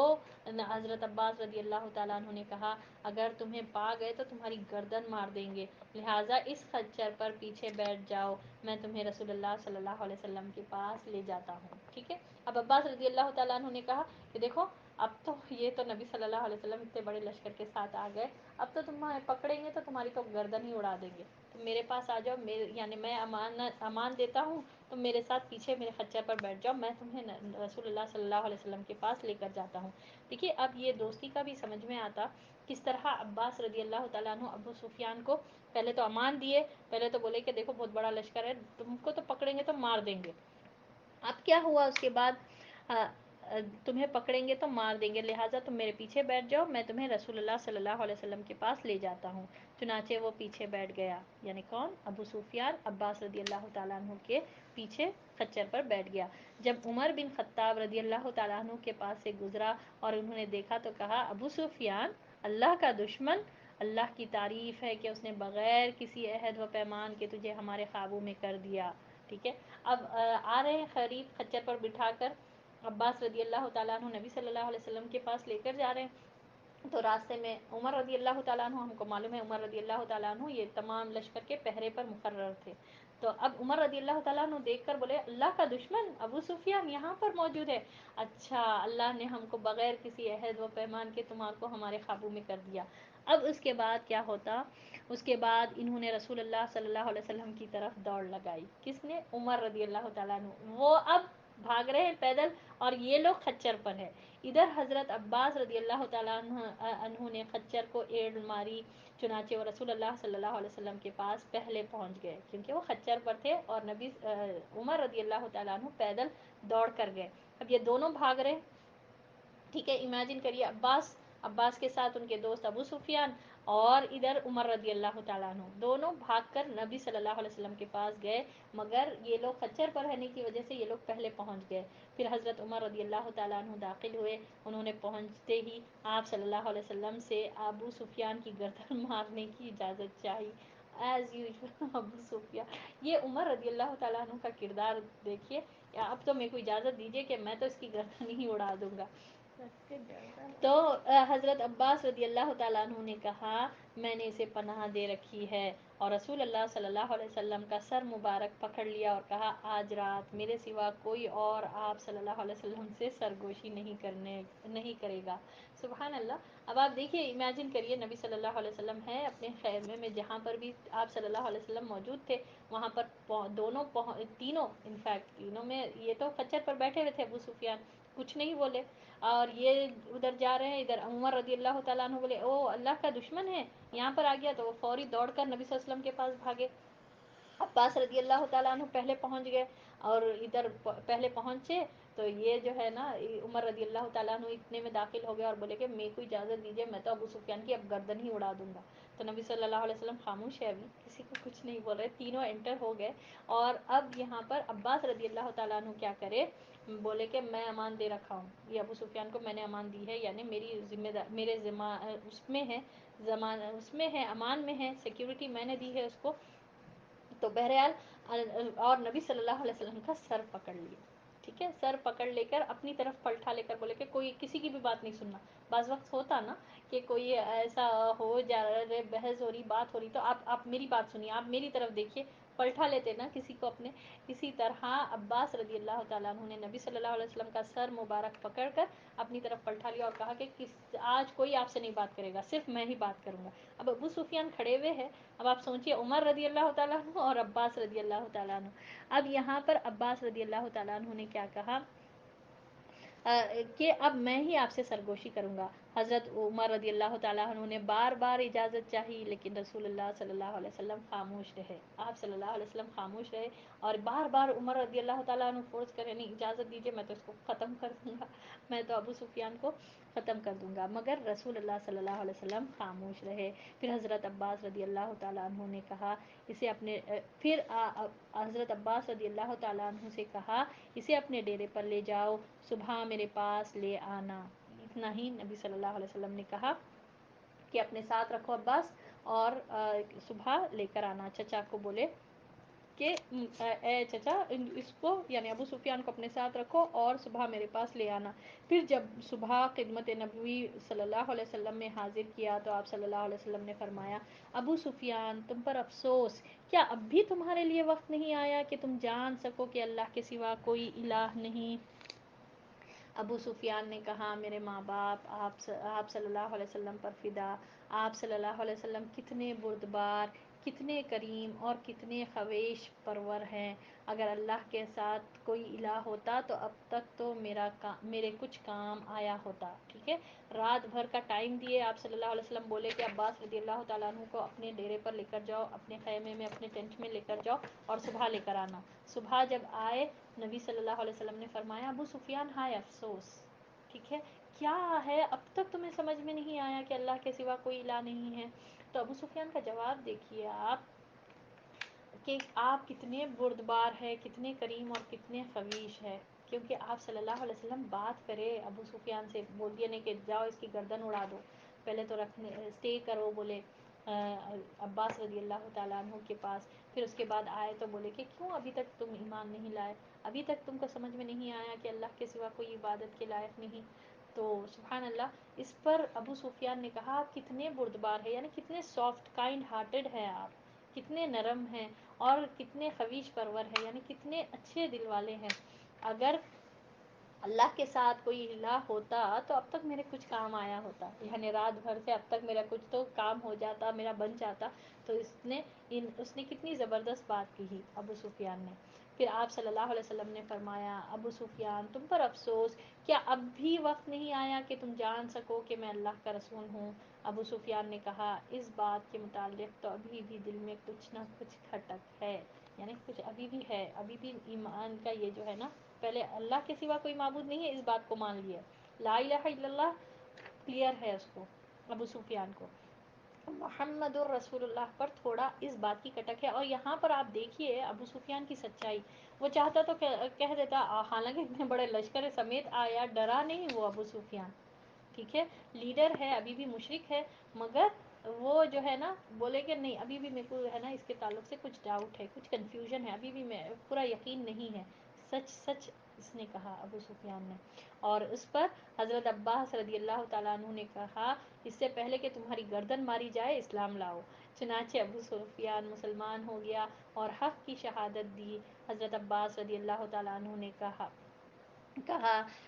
حضرت عباس رضی اللہ تعالیٰ عنہ نے کہا اگر تمہیں پا گئے تو تمہاری گردن مار دیں گے، لہٰذا اس خچر پر پیچھے بیٹھ جاؤ، میں تمہیں رسول اللہ صلی اللہ علیہ وسلم کے پاس لے جاتا ہوں. ٹھیک ہے. اب عباس رضی اللہ تعالیٰ عنہ نے کہا کہ دیکھو اب تو یہ تو نبی صلی اللہ علیہ وسلم اتنے بڑے لشکر کے ساتھ آ گئے، اب تو تمہیں پکڑیں گے تو تمہاری تو گردن ہی اڑا دیں گے، تو میرے پاس آ جاؤ، یعنی میں امان دیتا ہوں، تم میرے ساتھ پیچھے میرے خچر پر بیٹھ جاؤ، میں تمہیں رسول اللہ صلی اللہ علیہ وسلم کے پاس لے کر جاتا ہوں۔ دیکھیے اب یہ دوستی کا بھی سمجھ میں آتا کس طرح عباس رضی اللہ تعالیٰ عنہ ابو سفیان کو پہلے تو امان دیے، پہلے تو بولے کہ دیکھو بہت بڑا لشکر ہے، تم کو تو پکڑیں گے تو مار دیں گے۔ اب کیا ہوا اس کے بعد، تمہیں پکڑیں گے تو مار دیں گے، لہٰذا تم میرے پیچھے بیٹھ جاؤ، میں تمہیں رسول اللہ صلی اللہ علیہ وسلم کے پاس لے جاتا ہوں۔ چنانچہ وہ پیچھے بیٹھ گیا، یعنی کون؟ ابو سفیان عباس رضی اللہ تعالیٰ عنہ کے پیچھے خچر پر بیٹھ گیا۔ جب عمر بن خطاب رضی اللہ تعالیٰ عنہ کے پاس سے گزرا اور انہوں نے دیکھا تو کہا، ابو سفیان، اللہ کا دشمن، اللہ کی تعریف ہے کہ اس نے بغیر کسی عہد و پیمان کے تجھے ہمارے قابو میں کر دیا۔ ٹھیک ہے، اب آ رہے ہیں قریب خچر پر بٹھا کر، عباس رضی اللہ تعالیٰ عنہ نبی صلی اللہ علیہ وسلم کے پاس لے کر جا رہے ہیں، تو راستے میں عمر رضی اللہ تعالیٰ عنہ، ہم کو معلوم ہے عمر رضی اللہ تعالیٰ عنہ یہ تمام لشکر کے پہرے پر مقرر تھے، تو اب عمر رضی اللہ تعالیٰ عنہ دیکھ کر بولے، اللہ کا دشمن ابو سفیان یہاں پر موجود ہے، اچھا اللہ نے ہم کو بغیر کسی عہد و پیمان کے تمہار کو ہمارے قابو میں کر دیا۔ اب اس کے بعد کیا ہوتا، اس کے بعد انہوں نے رسول اللہ صلی اللہ علیہ وسلم کی طرف دوڑ لگائی، کس نے؟ عمر رضی اللہ تعالیٰ عنہ، وہ اب بھاگ رہے ہیں پیدل اور یہ لوگ خچر پر ہے، ادھر حضرت عباس رضی اللہ تعالیٰ عنہ نے خچر کو ایڑ ماری، چنانچہ وہ رسول اللہ صلی اللہ علیہ وسلم کے پاس پہلے پہنچ گئے، کیونکہ وہ خچر پر تھے اور عمر رضی اللہ تعالیٰ عنہ پیدل دوڑ کر گئے۔ اب یہ دونوں بھاگ رہے، ٹھیک ہے، امیجن کریے عباس کے ساتھ ان کے دوست ابو سفیان، اور ادھر عمر رضی اللہ تعالیٰ عنہ، دونوں بھاگ کر نبی صلی اللہ علیہ وسلم کے پاس گئے، مگر یہ لوگ خچر پر رہنے کی وجہ سے یہ لوگ پہلے پہنچ گئے۔ پھر حضرت عمر رضی اللہ تعالیٰ عنہ داخل ہوئے، انہوں نے پہنچتے ہی آپ صلی اللہ علیہ وسلم سے ابو سفیان کی گردن مارنے کی اجازت چاہی، ایز یوزول ابو سفیان، یہ عمر رضی اللہ تعالیٰ عنہ کا کردار دیکھیے، اب تو میرے کو اجازت دیجیے کہ میں تو اس کی گردن ہی اڑا دوں گا۔ تو حضرت عباس رضی اللہ تعالیٰ عنہ نے کہا، میں نے اسے پناہ دے رکھی ہے، اور رسول اللہ صلی اللہ علیہ وسلم کا سر مبارک پکڑ لیا اور کہا، آج رات میرے سوا کوئی اور آپ صلی اللہ علیہ وسلم سے سرگوشی نہیں کرے گا۔ سبحان اللہ۔ اب آپ دیکھیے، امیجن کریے، نبی صلی اللہ علیہ وسلم ہے اپنے خیمے میں، جہاں پر بھی آپ صلی اللہ علیہ وسلم موجود تھے وہاں پر تینوں انفیکٹ تینوں میں، یہ تو خچر پر بیٹھے ہوئے تھے ابو سفیان، کچھ نہیں بولے، اور یہ ادھر جا رہے ہیں، ادھر عمر رضی اللہ تعالیٰ عنہ بولے، او اللہ کا دشمن ہے، یہاں پر آ گیا، تو وہ فوری دوڑ کر نبی صلی اللہ علیہ وسلم کے پاس بھاگے۔ عباس رضی اللہ تعالیٰ عنہ پہلے پہنچ گئے، اور ادھر پہلے پہنچے تو یہ جو ہے نا عمر رضی اللہ تعالیٰ عنہ اتنے میں داخل ہو گئے اور بولے کہ میرے کو اجازت دیجیے، میں تو ابو سفیان کی اب گردن ہی اڑا دوں گا۔ تو نبی صلی اللہ علیہ وسلم خاموش ہے، ابھی کسی کو کچھ نہیں بول رہے، تینوں انٹر ہو گئے، اور اب یہاں پر عباس رضی اللہ تعالیٰ عنہ کیا کرے، بولے کہ میں امان دے رکھا ہوں، یہ ابو سفیان کو میں نے امان دی ہے، یعنی میری ذمہ دار، میرے ذمہ اس میں ہے، اس میں ہے، امان میں ہے، سیکیورٹی میں نے دی ہے اس کو۔ تو بہرحال اور نبی صلی اللہ علیہ وسلم کا سر پکڑ لیا، ٹھیک ہے، سر پکڑ لے کر اپنی طرف پلٹا لے کر بولے کہ کوئی کسی کی بھی بات نہیں سننا۔ بعض وقت ہوتا نا کہ کوئی ایسا ہو جا رہا، بحث ہو رہی، بات ہو رہی، تو آپ میری بات سنیے، آپ میری طرف دیکھیے، پلٹا لیتے نا کسی کو اپنے، اسی طرح عباس رضی اللہ تعالیٰ عنہ نے نبی صلی اللہ علیہ وسلم کا سر مبارک پکڑ کر اپنی طرف پلٹا لیا اور کہا کہ آج کوئی آپ سے نہیں بات کرے گا، صرف میں ہی بات کروں گا۔ اب ابو سفیان کھڑے ہوئے ہیں، اب آپ سوچئے عمر رضی اللہ تعالیٰ عنہ اور عباس رضی اللہ تعالیٰ عنہ، اب یہاں پر عباس رضی اللہ تعالیٰ عنہ نے کیا کہا کہ اب میں ہی آپ سے سرگوشی کروں گا۔ حضرت عمر رضی اللہ تعالیٰ عنہ نے بار بار اجازت چاہی، لیکن رسول اللہ صلی اللہ علیہ وسلم خاموش رہے، آپ صلی اللہ علیہ وسلم خاموش رہے، اور بار بار عمر رضی اللہ تعالیٰ عنہ فورس کرے، نہیں اجازت دیجیے، میں تو اس کو ختم کر دوں گا، میں تو ابو سفیان کو ختم کر دوں گا، مگر رسول اللہ صلی اللہ علیہ وسلم خاموش رہے۔ پھر حضرت عباس رضی اللہ تعالیٰ عنہ نے کہا، اسے اپنے حضرت عباس رضی اللہ تعالیٰ عنہ سے کہا، اسے اپنے ڈیرے پر لے جاؤ، صبح میرے پاس لے آنا۔ اتنا ہی نبی صلی اللہ علیہ وسلم نے کہا کہ اپنے ساتھ رکھو عباس، اور صبح لے کر آنا۔ چچا کو بولے کہ اے چچا، اس کو یعنی ابو سفیان کو اپنے ساتھ رکھو اور صبح میرے پاس لے آنا۔ پھر جب صبح خدمت نبوی صلی اللہ علیہ وسلم میں حاضر کیا تو آپ صلی اللہ علیہ وسلم نے فرمایا، ابو سفیان، تم پر افسوس، کیا اب بھی تمہارے لیے وقت نہیں آیا کہ تم جان سکو کہ اللہ کے سوا کوئی الہ نہیں؟ ابو سفیان نے کہا میرے ماں باپ آپ صلی اللہ علیہ وسلم پر فدا، آپ صلی اللہ علیہ وسلم کتنے بردبار، کتنے کریم اور کتنے خویش پرور ہیں، اگر اللہ کے ساتھ کوئی الہ ہوتا تو اب تک تو میرے کچھ کام آیا ہوتا. ٹھیک ہے، رات بھر کا ٹائم دیے آپ صلی اللہ علیہ وسلم، بولے کہ عباس رضی اللہ تعالیٰ عنہ کو اپنے ڈیرے پر لے کر جاؤ، اپنے خیمے میں اپنے ٹینٹ میں لے کر جاؤ اور صبح لے کر آنا. صبح جب آئے نبی صلی اللہ علیہ وسلم نے فرمایا ابو سفیان ہائے افسوس، ٹھیک ہے، کیا ہے اب تک تمہیں سمجھ میں نہیں آیا کہ اللہ کے سوا کوئی الہ نہیں ہے؟ تو ابو سفیان کا جواب دیکھیے آپ کہ آپ کتنے بردبار ہے، کتنے کریم اور کتنے خویش ہے. کیونکہ آپ صلی اللہ علیہ وسلم بات کرے ابو سفیان سے، بول دیا نہیں کہ جاؤ اس کی گردن اڑا دو، پہلے تو رکھنے اسٹے کرو بولے عباس رضی اللہ تعالیٰ عنہ کے پاس. پھر اس کے بعد آئے تو بولے کہ کیوں ابھی تک تم ایمان نہیں لائے، ابھی تک تم کو سمجھ میں نہیں آیا کہ اللہ کے سوا کوئی عبادت کے لائق نہیں. تو سبحان اللہ، اس پر ابو سفیان نے کہا آپ کتنے بردبار ہے، یعنی کتنے سافٹ کائنڈ ہارٹڈ ہیں آپ، کتنے نرم ہیں اور کتنے خویش پرور ہیں، یعنی کتنے اچھے دل والے ہیں. اگر اللہ کے ساتھ کوئی الہ ہوتا تو اب تک میرے کچھ کام آیا ہوتا، یعنی رات بھر سے اب تک میرا کچھ تو کام ہو جاتا، میرا بن جاتا. تو اس نے کتنی زبردست بات کی ابو سفیان نے. پھر آپ صلی اللہ علیہ وسلم نے فرمایا ابو سفیان تم پر افسوس، کیا اب بھی وقت نہیں آیا کہ تم جان سکو کہ میں اللہ کا رسول ہوں؟ ابو سفیان نے کہا اس بات کے متعلق تو ابھی بھی دل میں کچھ نہ کچھ کھٹک ہے، یعنی کچھ ابھی بھی ہے، ابھی بھی ایمان کا یہ جو ہے نا، پہلے اللہ کے سوا کوئی معبود نہیں ہے اس بات کو مان لیا، لا الہ الا اللہ کلیئر ہے اس کو، ابو سفیان کو. محمد الرسول اللہ پر تھوڑا اس بات کی کٹک ہے. اور یہاں پر آپ دیکھیے ابو سفیان کی سچائی، وہ چاہتا تو کہہ دیتا، حالانکہ اتنے بڑے لشکر سمیت آیا، ڈرا نہیں وہ ابو سفیان، ٹھیک ہے، لیڈر ہے، ابھی بھی مشرک ہے، مگر وہ جو ہے نا بولے کہ نہیں ابھی بھی میرے کو ہے نا اس کے تعلق سے کچھ ڈاؤٹ ہے، کچھ کنفیوژن ہے، ابھی بھی میں پورا یقین نہیں ہے. سچ سچ اس نے کہا ابو سفیان نے. اور اس پر حضرت عباس رضی اللہ تعالیٰ عنہ نے کہا اس سے پہلے کہ تمہاری گردن ماری جائے اسلام لاؤ. چنانچہ ابو سفیان مسلمان ہو گیا اور حق کی شہادت دی. حضرت عباس رضی اللہ تعالیٰ عنہ نے کہا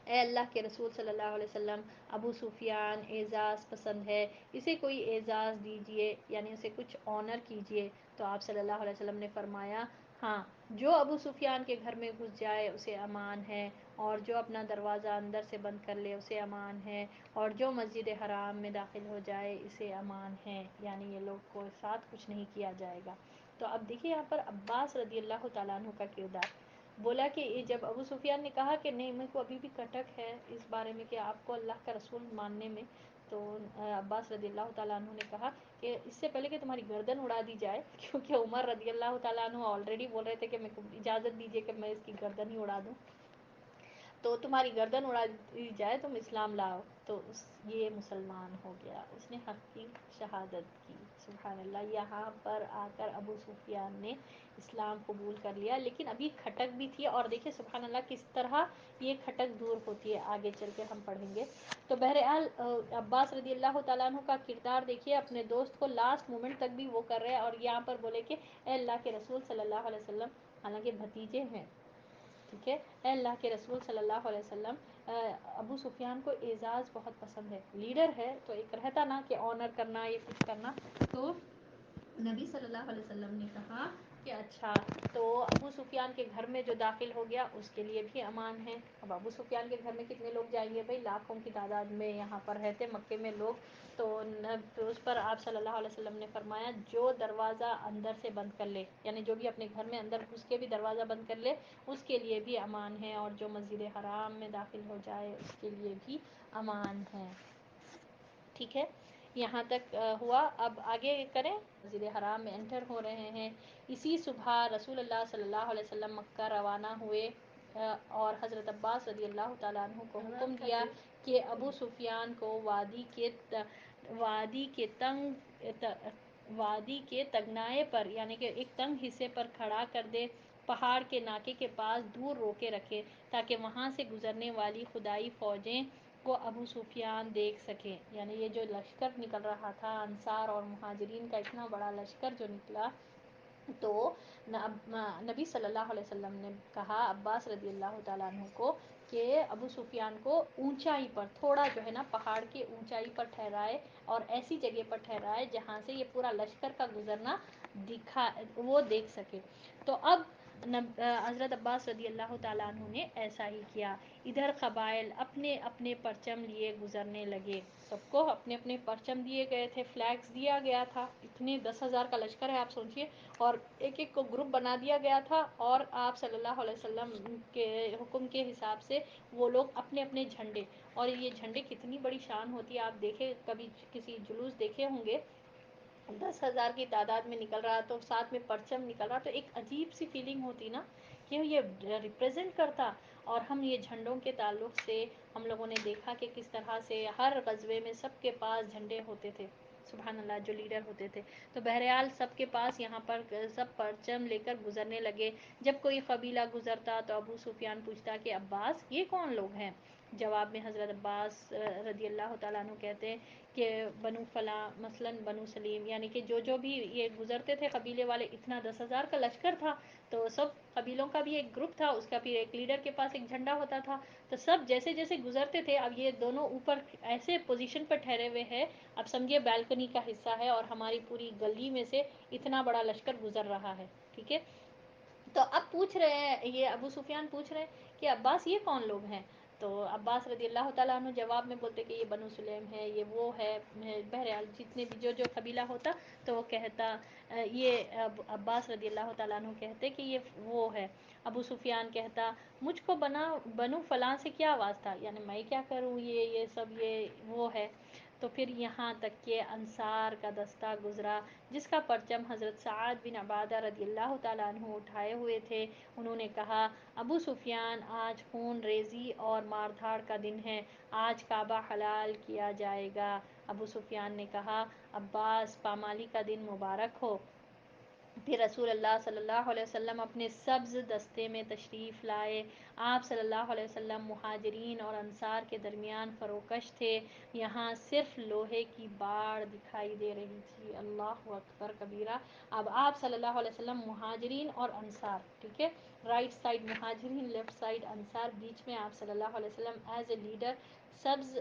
اے اللہ کے رسول صلی اللہ علیہ وسلم، ابو سفیان اعزاز پسند ہے، اسے کوئی اعزاز دیجئے، یعنی اسے کچھ آنر کیجئے. تو آپ صلی اللہ علیہ وسلم نے فرمایا ہاں، جو ابو سفیان کے گھر میں گھس جائے اسے امان ہے، اور جو اپنا دروازہ اندر سے بند کر لے اسے امان ہے، اور جو مسجد حرام میں داخل ہو جائے اسے امان ہے، یعنی یہ لوگ کو ساتھ کچھ نہیں کیا جائے گا. تو اب دیکھیے یہاں پر عباس رضی اللہ تعالیٰ عنہ کا کردار، بولا کہ جب ابو سفیان نے کہا کہ نہیں میرے کو ابھی بھی کٹک ہے اس بارے میں کہ آپ کو اللہ کا رسول ماننے میں، تو عباس رضی اللہ تعالیٰ عنہ نے کہا کہ اس سے پہلے کہ تمہاری گردن اڑا دی جائے، کیونکہ عمر رضی اللہ تعالیٰ عنہ آلریڈی بول رہے تھے کہ میرے کو اجازت دیجیے کہ میں اس کی گردن ہی اڑا دوں، تو تمہاری گردن اڑا دی جائے تم اسلام لاؤ. تو یہ مسلمان ہو گیا، اس نے حق کی شہادت کی. سبحان اللہ، یہاں پر آ کر ابو سفیان نے اسلام قبول کر لیا، لیکن ابھی کھٹک بھی تھی. اور دیکھیں سبحان اللہ کس طرح یہ کھٹک دور ہوتی ہے، آگے چل کے ہم پڑھیں گے. تو بہرحال عباس رضی اللہ تعالیٰ عنہ کا کردار دیکھیے، اپنے دوست کو لاسٹ مومنٹ تک بھی وہ کر رہے ہیں. اور یہاں پر بولے کہ اے اللہ کے رسول صلی اللہ علیہ وسلم، حالانکہ بھتیجے ہیں، ٹھیک ہے، اے اللہ کے رسول صلی اللہ علیہ وسلم، ابو سفیان کو اعزاز بہت پسند ہے، لیڈر ہے تو ایک رہتا نا کہ آنر کرنا، یہ کچھ کرنا. تو نبی صلی اللہ علیہ وسلم نے کہا کہ اچھا، تو ابو سفیان کے گھر میں جو داخل ہو گیا اس کے لیے بھی امان ہے. اب ابو سفیان کے گھر میں کتنے لوگ جائیں گے بھائی، لاکھوں کی تعداد میں یہاں پر رہتے مکے میں لوگ. تو اس پر آپ صلی اللہ علیہ وسلم نے فرمایا جو دروازہ اندر سے بند کر لے، یعنی جو بھی اپنے گھر میں اندر گھس کے بھی دروازہ بند کر لے اس کے لیے بھی امان ہے، اور جو مسجد حرام میں داخل ہو جائے اس کے لیے بھی امان ہے. ٹھیک ہے، یہاں تک ہوا. اب آگے کریں، مسجد حرام میں انٹر ہو رہے ہیں. اسی صبح رسول اللہ صلی اللہ علیہ وسلم مکہ روانہ ہوئے، اور حضرت عباس رضی اللہ تعالیٰ عنہ کو حکم دیا کہ ابو سفیان کو وادی کے تگنائے پر، یعنی کہ ایک تنگ حصے پر کھڑا کر دے، پہاڑ کے ناکے کے پاس دور روکے رکھے، تاکہ وہاں سے گزرنے والی خدائی فوجیں کو ابو سفیان دیکھ سکیں. یعنی یہ جو لشکر نکل رہا تھا انصار اور مہاجرین کا اتنا بڑا لشکر جو نکلا، تو نبی صلی اللہ علیہ وسلم نے کہا عباس رضی اللہ تعالیٰ عنہ کو کہ ابو سفیان کو اونچائی پر تھوڑا جو ہے نا پہاڑ کی اونچائی پر ٹھہرائے اور ایسی جگہ پر ٹھہرائے جہاں سے یہ پورا لشکر کا گزرنا وہ دیکھ سکے. تو اب حضرت عباس رضی اللہ تعالیٰ عنہ نے ایسا ہی کیا. ادھر قبائل اپنے اپنے پرچم لیے گزرنے لگے. سب کو اپنے اپنے پرچم دیے گئے تھے، فلیگز دیا گیا تھا. اتنے 10,000 کا لشکر ہے، آپ سوچیے. اور ایک ایک کو گروپ بنا دیا گیا تھا، اور آپ صلی اللہ علیہ وسلم کے حکم کے حساب سے وہ لوگ اپنے اپنے جھنڈے. اور یہ جھنڈے کتنی بڑی شان ہوتی ہے، آپ دیکھیں کبھی کسی جلوس دیکھے ہوں گے، 10,000 کی تعداد میں نکل رہا تو ساتھ میں پرچم نکل رہا، تو ایک عجیب سی فیلنگ ہوتی نا کہ یہ ریپریزنٹ کرتا. اور ہم یہ جھنڈوں کے تعلق سے ہم لوگوں نے دیکھا کہ کس طرح سے ہر غزوے میں سب کے پاس جھنڈے ہوتے تھے، سبحان اللہ، جو لیڈر ہوتے تھے. تو بہرحال سب کے پاس یہاں پر سب پرچم لے کر گزرنے لگے. جب کوئی قبیلہ گزرتا تو ابو سفیان پوچھتا کہ عباس یہ کون لوگ ہیں؟ جواب میں حضرت عباس رضی اللہ تعالیٰ عنہ کہتے ہیں کہ بنو فلاں، مثلاً بنو سلیم، یعنی کہ جو بھی یہ گزرتے تھے قبیلے والے. اتنا 10,000 کا لشکر تھا تو سب قبیلوں کا بھی ایک گروپ تھا، اس کا پھر ایک لیڈر کے پاس ایک جھنڈا ہوتا تھا. تو سب جیسے جیسے گزرتے تھے، اب یہ دونوں اوپر ایسے پوزیشن پر ٹھہرے ہوئے ہیں، اب سمجھیے بالکنی کا حصہ ہے اور ہماری پوری گلی میں سے اتنا بڑا لشکر گزر رہا ہے. ٹھیک ہے، تو اب پوچھ رہے ہیں، یہ ابو سفیان پوچھ رہے ہیں کہ عباس یہ کون لوگ ہیں؟ تو عباس رضی اللہ تعالیٰ عنہ جواب میں بولتے کہ یہ بنو سلیم ہے، یہ وہ ہے. بہرحال جتنے بھی جو قبیلہ ہوتا تو وہ کہتا، یہ عباس رضی اللہ تعالیٰ عنہ کہتے کہ یہ وہ ہے. ابو سفیان کہتا مجھ کو بنو فلاں سے کیا واسطہ، یعنی میں کیا کروں، یہ سب یہ وہ ہے. تو پھر یہاں تک کہ انصار کا دستہ گزرا جس کا پرچم حضرت سعد بن عبادہ رضی اللہ تعالیٰ عنہ اٹھائے ہوئے تھے. انہوں نے کہا ابو سفیان آج خون ریزی اور مار دھاڑ کا دن ہے، آج کعبہ حلال کیا جائے گا. ابو سفیان نے کہا عباس پامالی کا دن مبارک ہو. پھر رسول اللہ صلی اللہ علیہ وسلم اپنے سبز دستے میں تشریف لائے. آپ صلی اللہ علیہ وسلم مہاجرین اور انصار کے درمیان فروکش تھے. یہاں صرف لوہے کی باڑ دکھائی دے رہی تھی. اللہ اکبر کبیرہ. اب آپ صلی اللہ علیہ وسلم مہاجرین اور انصار، ٹھیک ہے، رائٹ سائڈ مہاجرین، لیفٹ سائڈ انصار، بیچ میں آپ صلی اللہ علیہ وسلم ایز اے لیڈر سبز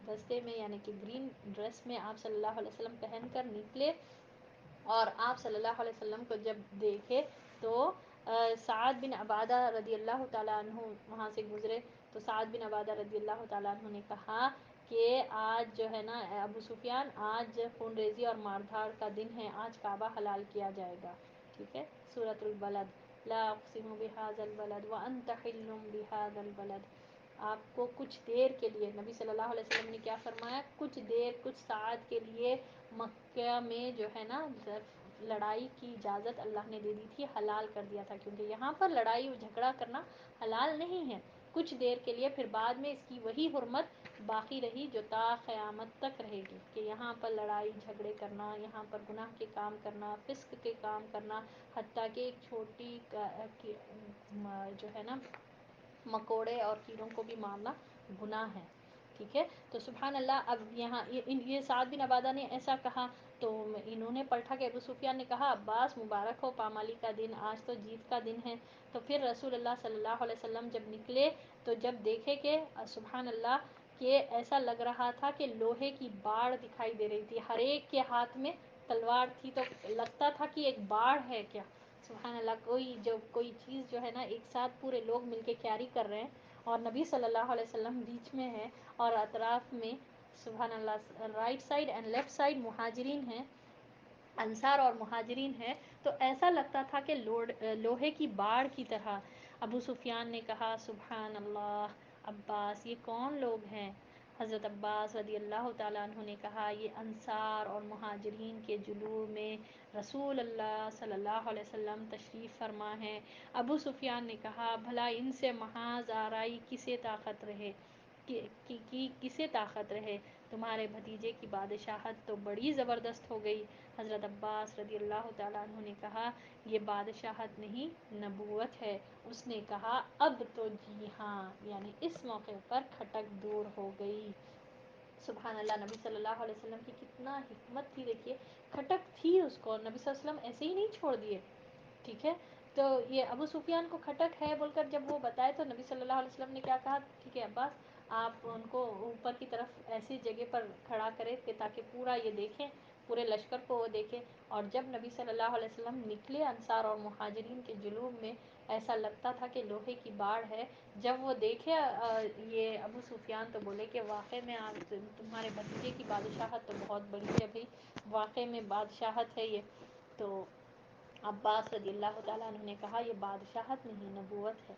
دستے میں یعنی کہ گرین ڈریس میں آپ صلی اللہ علیہ وسلم پہن کر نکلے. اور آپ صلی اللہ علیہ وسلم کو جب دیکھے تو سعد بن عبادہ رضی اللہ تعالیٰ عنہ وہاں سے گزرے. تو سعد بن عبادہ رضی اللہ تعالیٰ عنہ نے کہا کہ آج جو ہے نا ابو سفیان، آج خون ریزی اور مار دھاڑ کا دن ہے، آج کعبہ حلال کیا جائے گا. ٹھیک ہے، سورۃ البلد، لا اقسم بہذا البلد وانت حل بہذا البلد. آپ کو کچھ دیر کے لیے، نبی صلی اللہ علیہ وسلم نے کیا فرمایا، کچھ دیر، کچھ ساعت کے لیے مکہ میں جو ہے نا لڑائی کی اجازت اللہ نے دے دی تھی، حلال کر دیا تھا، کیونکہ یہاں پر لڑائی جھگڑا کرنا حلال نہیں ہے. کچھ دیر کے لیے، پھر بعد میں اس کی وہی حرمت باقی رہی جو تا قیامت تک رہے گی، کہ یہاں پر لڑائی جھگڑے کرنا، یہاں پر گناہ کے کام کرنا، فسق کے کام کرنا، حتیٰ کہ ایک چھوٹی جو ہے نا مکوڑے اور کیڑوں کو بھی مارنا گناہ ہے. ٹھیک ہے، تو سبحان اللہ. اب یہاں یہ سعد بن عبادہ نے ایسا کہا تو انہوں نے پلٹا کہ ابو سفیان نے کہا عباس مبارک ہو پامالی کا دن، آج تو جیت کا دن ہے. تو پھر رسول اللہ صلی اللہ علیہ وسلم جب نکلے تو جب دیکھے کہ سبحان اللہ کہ ایسا لگ رہا تھا کہ لوہے کی باڑ دکھائی دے رہی تھی، ہر ایک کے ہاتھ میں تلوار تھی، تو لگتا تھا کہ ایک باڑ ہے کیا. سبحان اللہ، کوئی چیز جو ہے نا ایک ساتھ پورے لوگ مل کے کیری کر رہے ہیں، اور نبی صلی اللہ علیہ وسلم بیچ میں ہے، اور اطراف میں سبحان اللہ right side and left side مہاجرین ہیں، انصار اور مہاجرین ہیں. تو ایسا لگتا تھا کہ لوہے کی باڑ کی طرح. ابو سفیان نے کہا سبحان اللہ عباس یہ کون لوگ ہیں؟ حضرت عباس رضی اللہ تعالیٰ عنہ نے کہا یہ انصار اور مہاجرین کے جلوہ میں رسول اللہ صلی اللہ علیہ وسلم تشریف فرما ہے. ابو سفیان نے کہا بھلا ان سے محاذ آرائی کسے طاقت رہے، کسے طاقت رہے، تمہارے بھتیجے کی بادشاہت تو بڑی زبردست ہو گئی. حضرت عباس رضی اللہ تعالیٰ عنہ نے کہا یہ بادشاہت نہیں نبوت ہے. اس نے کہا اب تو جی ہاں، یعنی اس موقع پر کھٹک دور ہو گئی. سبحان اللہ، نبی صلی اللہ علیہ وسلم کی کتنا حکمت تھی، دیکھیے کھٹک تھی اس کو، نبی صلی اللہ علیہ وسلم ایسے ہی نہیں چھوڑ دیے، ٹھیک ہے. تو یہ ابو سفیان کو کھٹک ہے بول کر جب وہ بتائے تو نبی صلی اللہ علیہ وسلم نے کیا کہا، ٹھیک ہے عباس آپ ان کو اوپر کی طرف ایسی جگہ پر کھڑا کرے کہ تاکہ پورا یہ دیکھیں، پورے لشکر کو وہ دیکھے. اور جب نبی صلی اللہ علیہ وسلم نکلے انصار اور مہاجرین کے جلوم میں، ایسا لگتا تھا کہ لوہے کی باڑ ہے. جب وہ دیکھے یہ ابو سفیان تو بولے کہ واقعی میں آپ تمہارے بھتیجے کی بادشاہت تو بہت بڑی ہے بھائی، واقعی میں بادشاہت ہے یہ. تو عباس رضی اللہ تعالیٰ عنہ نے کہا یہ بادشاہت نہیں نبوت ہے.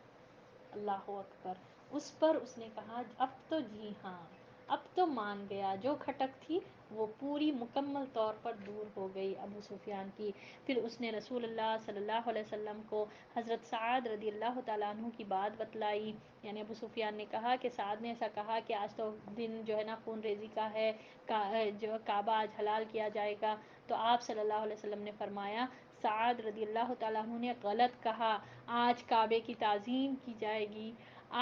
اللہ اکبر. اس پر اس نے کہا اب تو جی ہاں، اب تو مان گیا، جو کھٹک تھی وہ پوری مکمل طور پر دور ہو گئی ابو سفیان کی. پھر اس نے رسول اللہ صلی اللہ علیہ وسلم کو حضرت سعد رضی اللہ تعالیٰ عنہ کی بات بتلائی. یعنی ابو سفیان نے کہا کہ سعد نے ایسا کہا کہ آج تو دن جو ہے نا خون ریزی کا ہے، جو کعبہ آج حلال کیا جائے گا. تو آپ صلی اللہ علیہ وسلم نے فرمایا سعد رضی اللہ تعالیٰ عنہ نے غلط کہا، آج کعبے کی تعظیم کی جائے گی،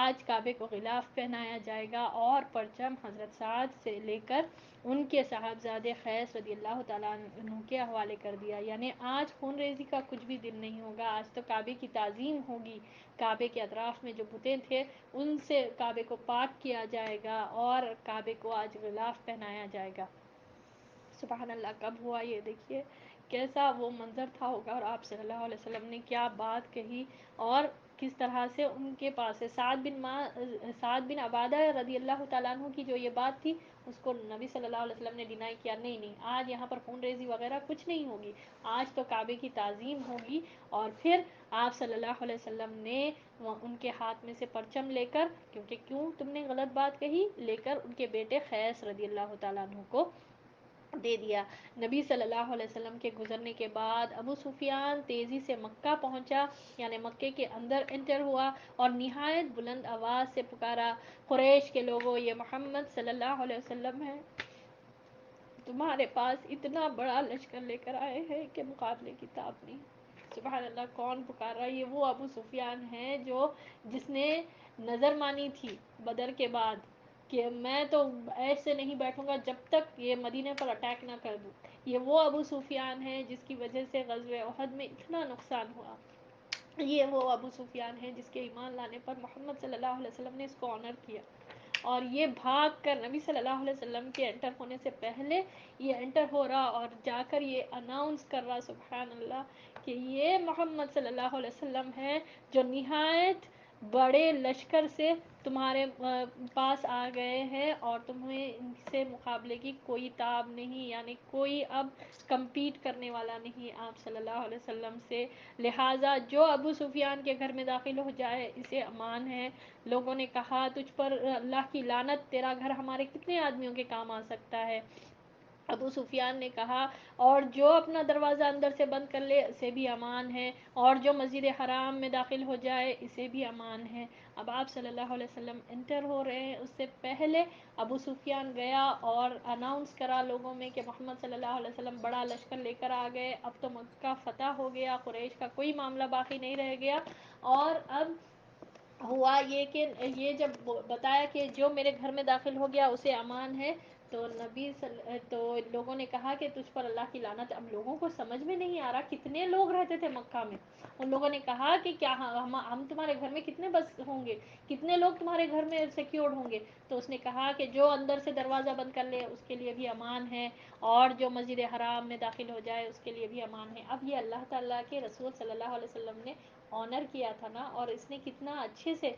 آج کعبے کو غلاف پہنایا جائے گا. اور پرچم حضرت سعد سے لے کر ان کے صاحبزادے قیس رضی اللہ تعالیٰ عنہ کے حوالے کر دیا. یعنی آج خون ریزی کا کچھ بھی دن نہیں ہوگا، آج تو کعبے کی تعظیم ہوگی. کعبے کے اطراف میں جو بتیں تھے ان سے کعبے کو پاک کیا جائے گا اور کعبے کو آج غلاف پہنایا جائے گا. سبحان اللہ. کب ہوا یہ دیکھیے کیسا وہ منظر تھا ہوگا، اور آپ صلی اللہ علیہ وسلم نے کیا بات کہی اور کس طرح سے ان کے پاس سعد بن عبادہ رضی اللہ تعالیٰ عنہ کی جو یہ بات تھی اس کو نبی صلی اللہ علیہ وسلم نے ڈینائی کیا. نہیں نہیں، آج یہاں پر خون ریزی وغیرہ کچھ نہیں ہوگی، آج تو کعبے کی تعظیم ہوگی. اور پھر آپ صلی اللہ علیہ وسلم نے ان کے ہاتھ میں سے پرچم لے کر، کیونکہ کیوں تم نے غلط بات کہی، لے کر ان کے بیٹے قیس رضی اللہ تعالیٰ عنہ کو دے دیا. نبی صلی اللہ علیہ وسلم کے گزرنے کے بعد ابو سفیان تیزی سے مکہ پہنچا، یعنی مکے کے اندر انٹر ہوا اور نہایت بلند آواز سے پکارا قریش کے لوگوں یہ محمد صلی اللہ علیہ وسلم ہے، تمہارے پاس اتنا بڑا لشکر لے کر آئے ہیں کہ مقابلے کی تاب نہیں. سبحان اللہ. کون پکار رہا ہے؟ یہ وہ ابو سفیان ہے جس نے نظر مانی تھی بدر کے بعد کہ میں تو ایسے نہیں بیٹھوں گا جب تک یہ مدینے پر اٹیک نہ کر دوں. یہ وہ ابو سفیان ہے جس کی وجہ سے غزوہ احد میں اتنا نقصان ہوا. یہ وہ ابو سفیان ہے جس کے ایمان لانے پر محمد صلی اللہ علیہ وسلم نے اس کو آنر کیا. اور یہ بھاگ کر نبی صلی اللہ علیہ وسلم کے انٹر ہونے سے پہلے یہ انٹر ہو رہا اور جا کر یہ اناؤنس کر رہا سبحان اللہ کہ یہ محمد صلی اللہ علیہ وسلم ہے جو نہایت بڑے لشکر سے تمہارے پاس آ گئے ہیں اور تمہیں ان سے مقابلے کی کوئی تاب نہیں، یعنی کوئی اب کمپیٹ کرنے والا نہیں آپ صلی اللہ علیہ وسلم سے. لہٰذا جو ابو سفیان کے گھر میں داخل ہو جائے اسے امان ہے. لوگوں نے کہا تجھ پر اللہ کی لعنت، تیرا گھر ہمارے کتنے آدمیوں کے کام آ سکتا ہے. ابو سفیان نے کہا اور جو اپنا دروازہ اندر سے بند کر لے اسے بھی امان ہے، اور جو مسجد حرام میں داخل ہو جائے اسے بھی امان ہے. اب آپ صلی اللہ علیہ وسلم انٹر ہو رہے ہیں، اس سے پہلے ابو سفیان گیا اور اناؤنس کرا لوگوں میں کہ محمد صلی اللہ علیہ وسلم بڑا لشکر لے کر آ گئے، اب تو مکہ فتح ہو گیا، قریش کا کوئی معاملہ باقی نہیں رہ گیا. اور اب ہوا یہ کہ یہ جب بتایا کہ جو میرے گھر میں داخل ہو گیا اسے امان ہے، تو لوگوں نے کہا کہ تجھ پر اللہ کی لعنت. اب لوگوں کو سمجھ میں نہیں آ رہا کتنے لوگ رہتے تھے مکہ میں. ان لوگوں نے کہا کہ کیا ہم تمہارے گھر میں کتنے بس ہوں گے، کتنے لوگ تمہارے گھر میں سیکیورڈ ہوں گے. تو اس نے کہا کہ جو اندر سے دروازہ بند کر لے اس کے لیے بھی امان ہے، اور جو مسجد حرام میں داخل ہو جائے اس کے لیے بھی امان ہے. اب یہ اللہ تعالیٰ کے رسول صلی اللہ علیہ وسلم نے آنر کیا تھا نا، اور اس نے کتنا اچھے سے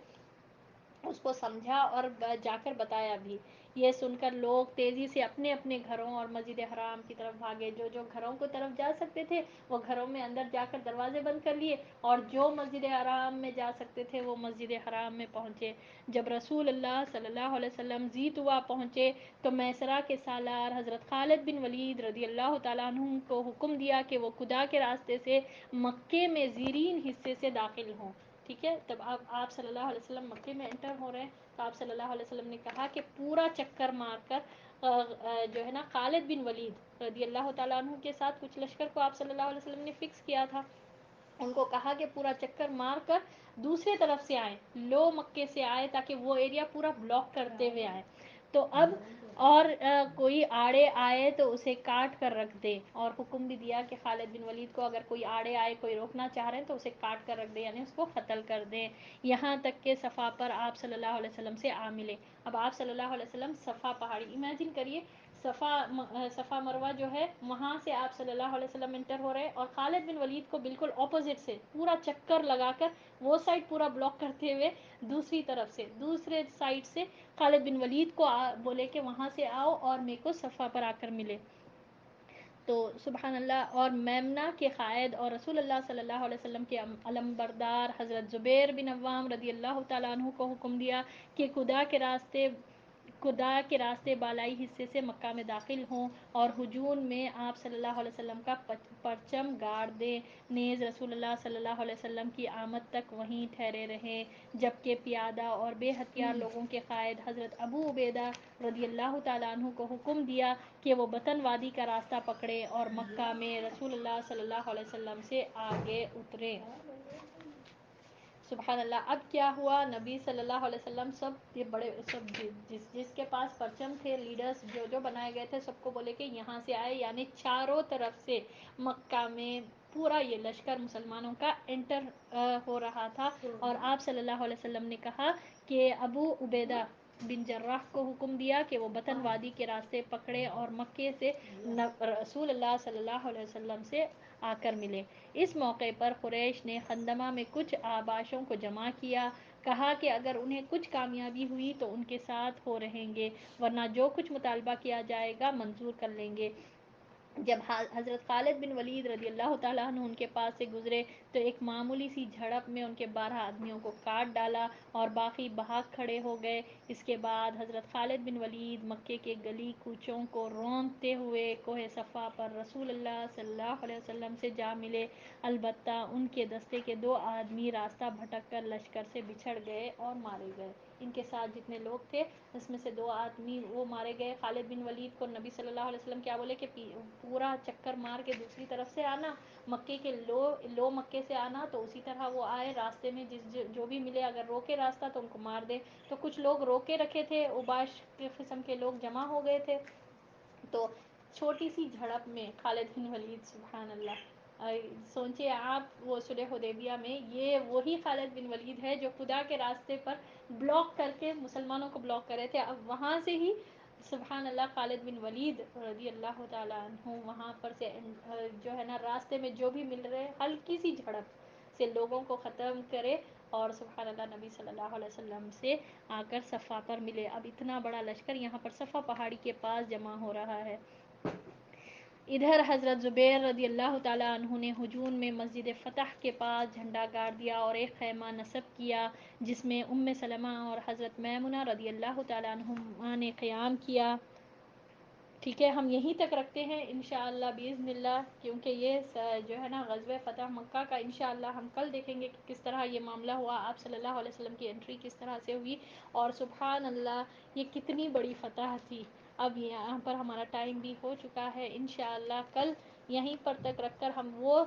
اس کو سمجھا اور جا کر بتایا بھی. یہ سن کر لوگ تیزی سے اپنے اپنے گھروں اور مسجد حرام کی طرف بھاگے. جو جو گھروں کی طرف جا سکتے تھے وہ گھروں میں اندر جا کر دروازے بند کر لیے، اور جو مسجد حرام میں جا سکتے تھے وہ مسجد حرام میں پہنچے. جب رسول اللہ صلی اللہ علیہ وسلم ذی طوا پہنچے تو میسرہ کے سالار حضرت خالد بن ولید رضی اللہ تعالیٰ عنہ کو حکم دیا کہ وہ خدا کے راستے سے مکے میں زیرین حصے سے داخل ہوں. ٹھیک ہے. تب آپ صلی اللہ علیہ وسلم مکے میں انٹر ہو رہے ہیں تو آپ صلی اللہ علیہ وسلم نے کہا کہ پورا چکر مار کر جو ہے نا خالد بن ولید رضی اللہ تعالیٰ عنہ کے ساتھ کچھ لشکر کو آپ صلی اللہ علیہ وسلم نے فکس کیا تھا، ان کو کہا کہ پورا چکر مار کر دوسرے طرف سے آئیں، لو مکے سے آئے تاکہ وہ ایریا پورا بلاک کرتے ہوئے آئے. تو اب اور کوئی آڑے آئے تو اسے کاٹ کر رکھ دے، اور حکم بھی دیا کہ خالد بن ولید کو اگر کوئی آڑے آئے، کوئی روکنا چاہ رہے ہیں تو اسے کاٹ کر رکھ دے، یعنی اس کو قتل کر دیں، یہاں تک کہ صفا پر آپ صلی اللہ علیہ وسلم سے آ ملے۔ اب آپ صلی اللہ علیہ وسلم صفا پہاڑی، امیجن کریے صفا مروہ جو ہے وہاں سے آپ صلی اللہ علیہ وسلم انٹر ہو رہے، اور خالد بن ولید کو بالکل اپوزٹ سے پورا چکر لگا کر وہ سائڈ پورا بلاک کرتے ہوئے دوسری طرف سے، دوسرے سائڈ سے خالد بن ولید کو بولے کہ وہاں سے آؤ اور میرے کو صفا پر آ کر ملے۔ تو سبحان اللہ، اور میمنہ کے قائد اور رسول اللہ صلی اللہ علیہ وسلم کے علم بردار حضرت زبیر بن عوام رضی اللہ تعالیٰ عنہ کو حکم دیا کہ خدا کے راستے بالائی حصے سے مکہ میں داخل ہوں اور ہجوم میں آپ صلی اللہ علیہ وسلم کا پرچم گاڑ دیں، نیز رسول اللہ صلی اللہ علیہ وسلم کی آمد تک وہیں ٹھہرے رہیں، جبکہ پیادہ اور بے ہتھیار لوگوں کے قائد حضرت ابو عبیدہ رضی اللہ تعالیٰ عنہ کو حکم دیا کہ وہ بطن وادی کا راستہ پکڑے اور مکہ میں رسول اللہ صلی اللہ علیہ وسلم سے آگے اترے۔ سبحان اللہ۔ اب کیا ہوا، نبی صلی اللہ علیہ وسلم سب یہ بڑے سب جس کے پاس پرچم تھے، لیڈرز جو بنائے گئے تھے، سب کو بولے کہ یہاں سے آئے، یعنی چاروں طرف سے مکہ میں پورا یہ لشکر مسلمانوں کا انٹر ہو رہا تھا، اور آپ صلی اللہ علیہ وسلم نے کہا کہ ابو عبیدہ بن جراح کو حکم دیا کہ وہ بطن وادی کے راستے پکڑے اور مکے سے رسول اللہ صلی اللہ علیہ وسلم سے آ کر ملے۔ اس موقع پر قریش نے خندمہ میں کچھ آباشوں کو جمع کیا، کہا کہ اگر انہیں کچھ کامیابی ہوئی تو ان کے ساتھ ہو رہیں گے، ورنہ جو کچھ مطالبہ کیا جائے گا منظور کر لیں گے۔ جب حضرت خالد بن ولید رضی اللہ تعالیٰ عنہ ان کے پاس سے گزرے تو ایک معمولی سی جھڑپ میں ان کے 12 آدمیوں کو کاٹ ڈالا اور باقی بھاگ کھڑے ہو گئے۔ اس کے بعد حضرت خالد بن ولید مکے کے گلی کوچوں کو رونقتے ہوئے کوہ صفا پر رسول اللہ صلی اللہ علیہ وسلم سے جا ملے، البتہ ان کے دستے کے 2 آدمی راستہ بھٹک کر لشکر سے بچھڑ گئے اور مارے گئے۔ ان کے ساتھ جتنے لوگ تھے اس میں سے 2 آدمی وہ مارے گئے۔ خالد بن ولید کو نبی صلی اللہ علیہ وسلم کیا بولے کہ پورا چکر مار کے دوسری طرف سے آنا، مکے کے لو مکے سے آنا، تو اسی طرح وہ آئے راستے میں جو بھی ملے، اگر روکے راستہ تو ان کو مار دے۔ تو کچھ لوگ روکے رکھے تھے، اوباش کے قسم کے لوگ جمع ہو گئے تھے، تو چھوٹی سی جھڑپ میں خالد بن ولید، سبحان اللہ، سوچے آپ وہ صلح حدیبیہ میں یہ وہی خالد بن ولید ہے جو خدا کے راستے پر بلاک کر کے مسلمانوں کو بلاک کرے تھے، اب وہاں سے ہی سبحان اللہ خالد بن ولید رضی اللہ تعالیٰ عنہ وہاں پر سے جو ہے نا راستے میں جو بھی مل رہے ہلکی سی جھڑپ سے لوگوں کو ختم کرے، اور سبحان اللہ نبی صلی اللہ علیہ وسلم سے آ کر صفا پر ملے۔ اب اتنا بڑا لشکر یہاں پر صفا پہاڑی کے پاس جمع ہو رہا ہے۔ ادھر حضرت زبیر رضی اللہ تعالیٰ عنہ نے ہجون میں مسجد فتح کے پاس جھنڈا گاڑ دیا اور ایک خیمہ نصب کیا جس میں ام سلمہ اور حضرت میمنہ رضی اللہ تعالیٰ عنہما نے قیام کیا۔ ٹھیک ہے، ہم یہیں تک رکھتے ہیں انشاءاللہ باذن اللہ، کیونکہ یہ جو ہے نا غزوہ فتح مکہ کا انشاءاللہ ہم کل دیکھیں گے کہ کس طرح یہ معاملہ ہوا، آپ صلی اللہ علیہ وسلم کی انٹری کس طرح سے ہوئی، اور سبحان اللہ یہ کتنی بڑی فتح تھی۔ اب یہاں پر ہمارا ٹائم بھی ہو چکا ہے، انشاءاللہ کل یہیں پر تک رکھ کر ہم وہ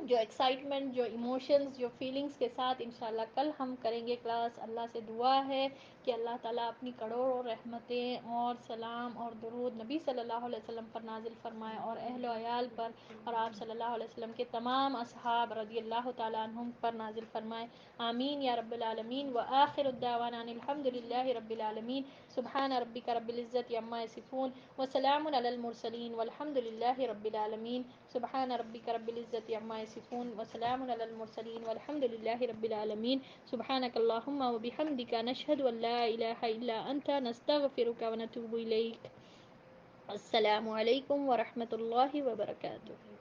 جو ایکسائٹمنٹ، جو ایموشنز، جو فیلنگز کے ساتھ انشاءاللہ کل ہم کریں گے کلاس۔ اللہ سے دعا ہے کہ اللہ تعالیٰ اپنی کروڑوں رحمتیں اور سلام اور درود نبی صلی اللہ علیہ وسلم پر نازل فرمائے، اور اہل و عیال پر، اور آپ صلی اللہ علیہ وسلم کے تمام اصحاب رضی اللہ تعالیٰ عنہم پر نازل فرمائے، آمین یا رب العالمین۔ وآخر الدعوانا ان الحمد للہ رب العالمین۔ سبحان ربک رب العزت عما یصفون وسلام علی المرسلین والحمد للہ رب العالمین۔ سبحان ربک رب العزت عما یصفون وسلام علی المرسلین والحمد للہ رب العالمین۔ سبحانک اللہم وبحمدک، نشہد ان لا الہ الا انت، نستغفرک ونتوب الیک۔ السلام علیکم ورحمۃ اللہ وبرکاتہ۔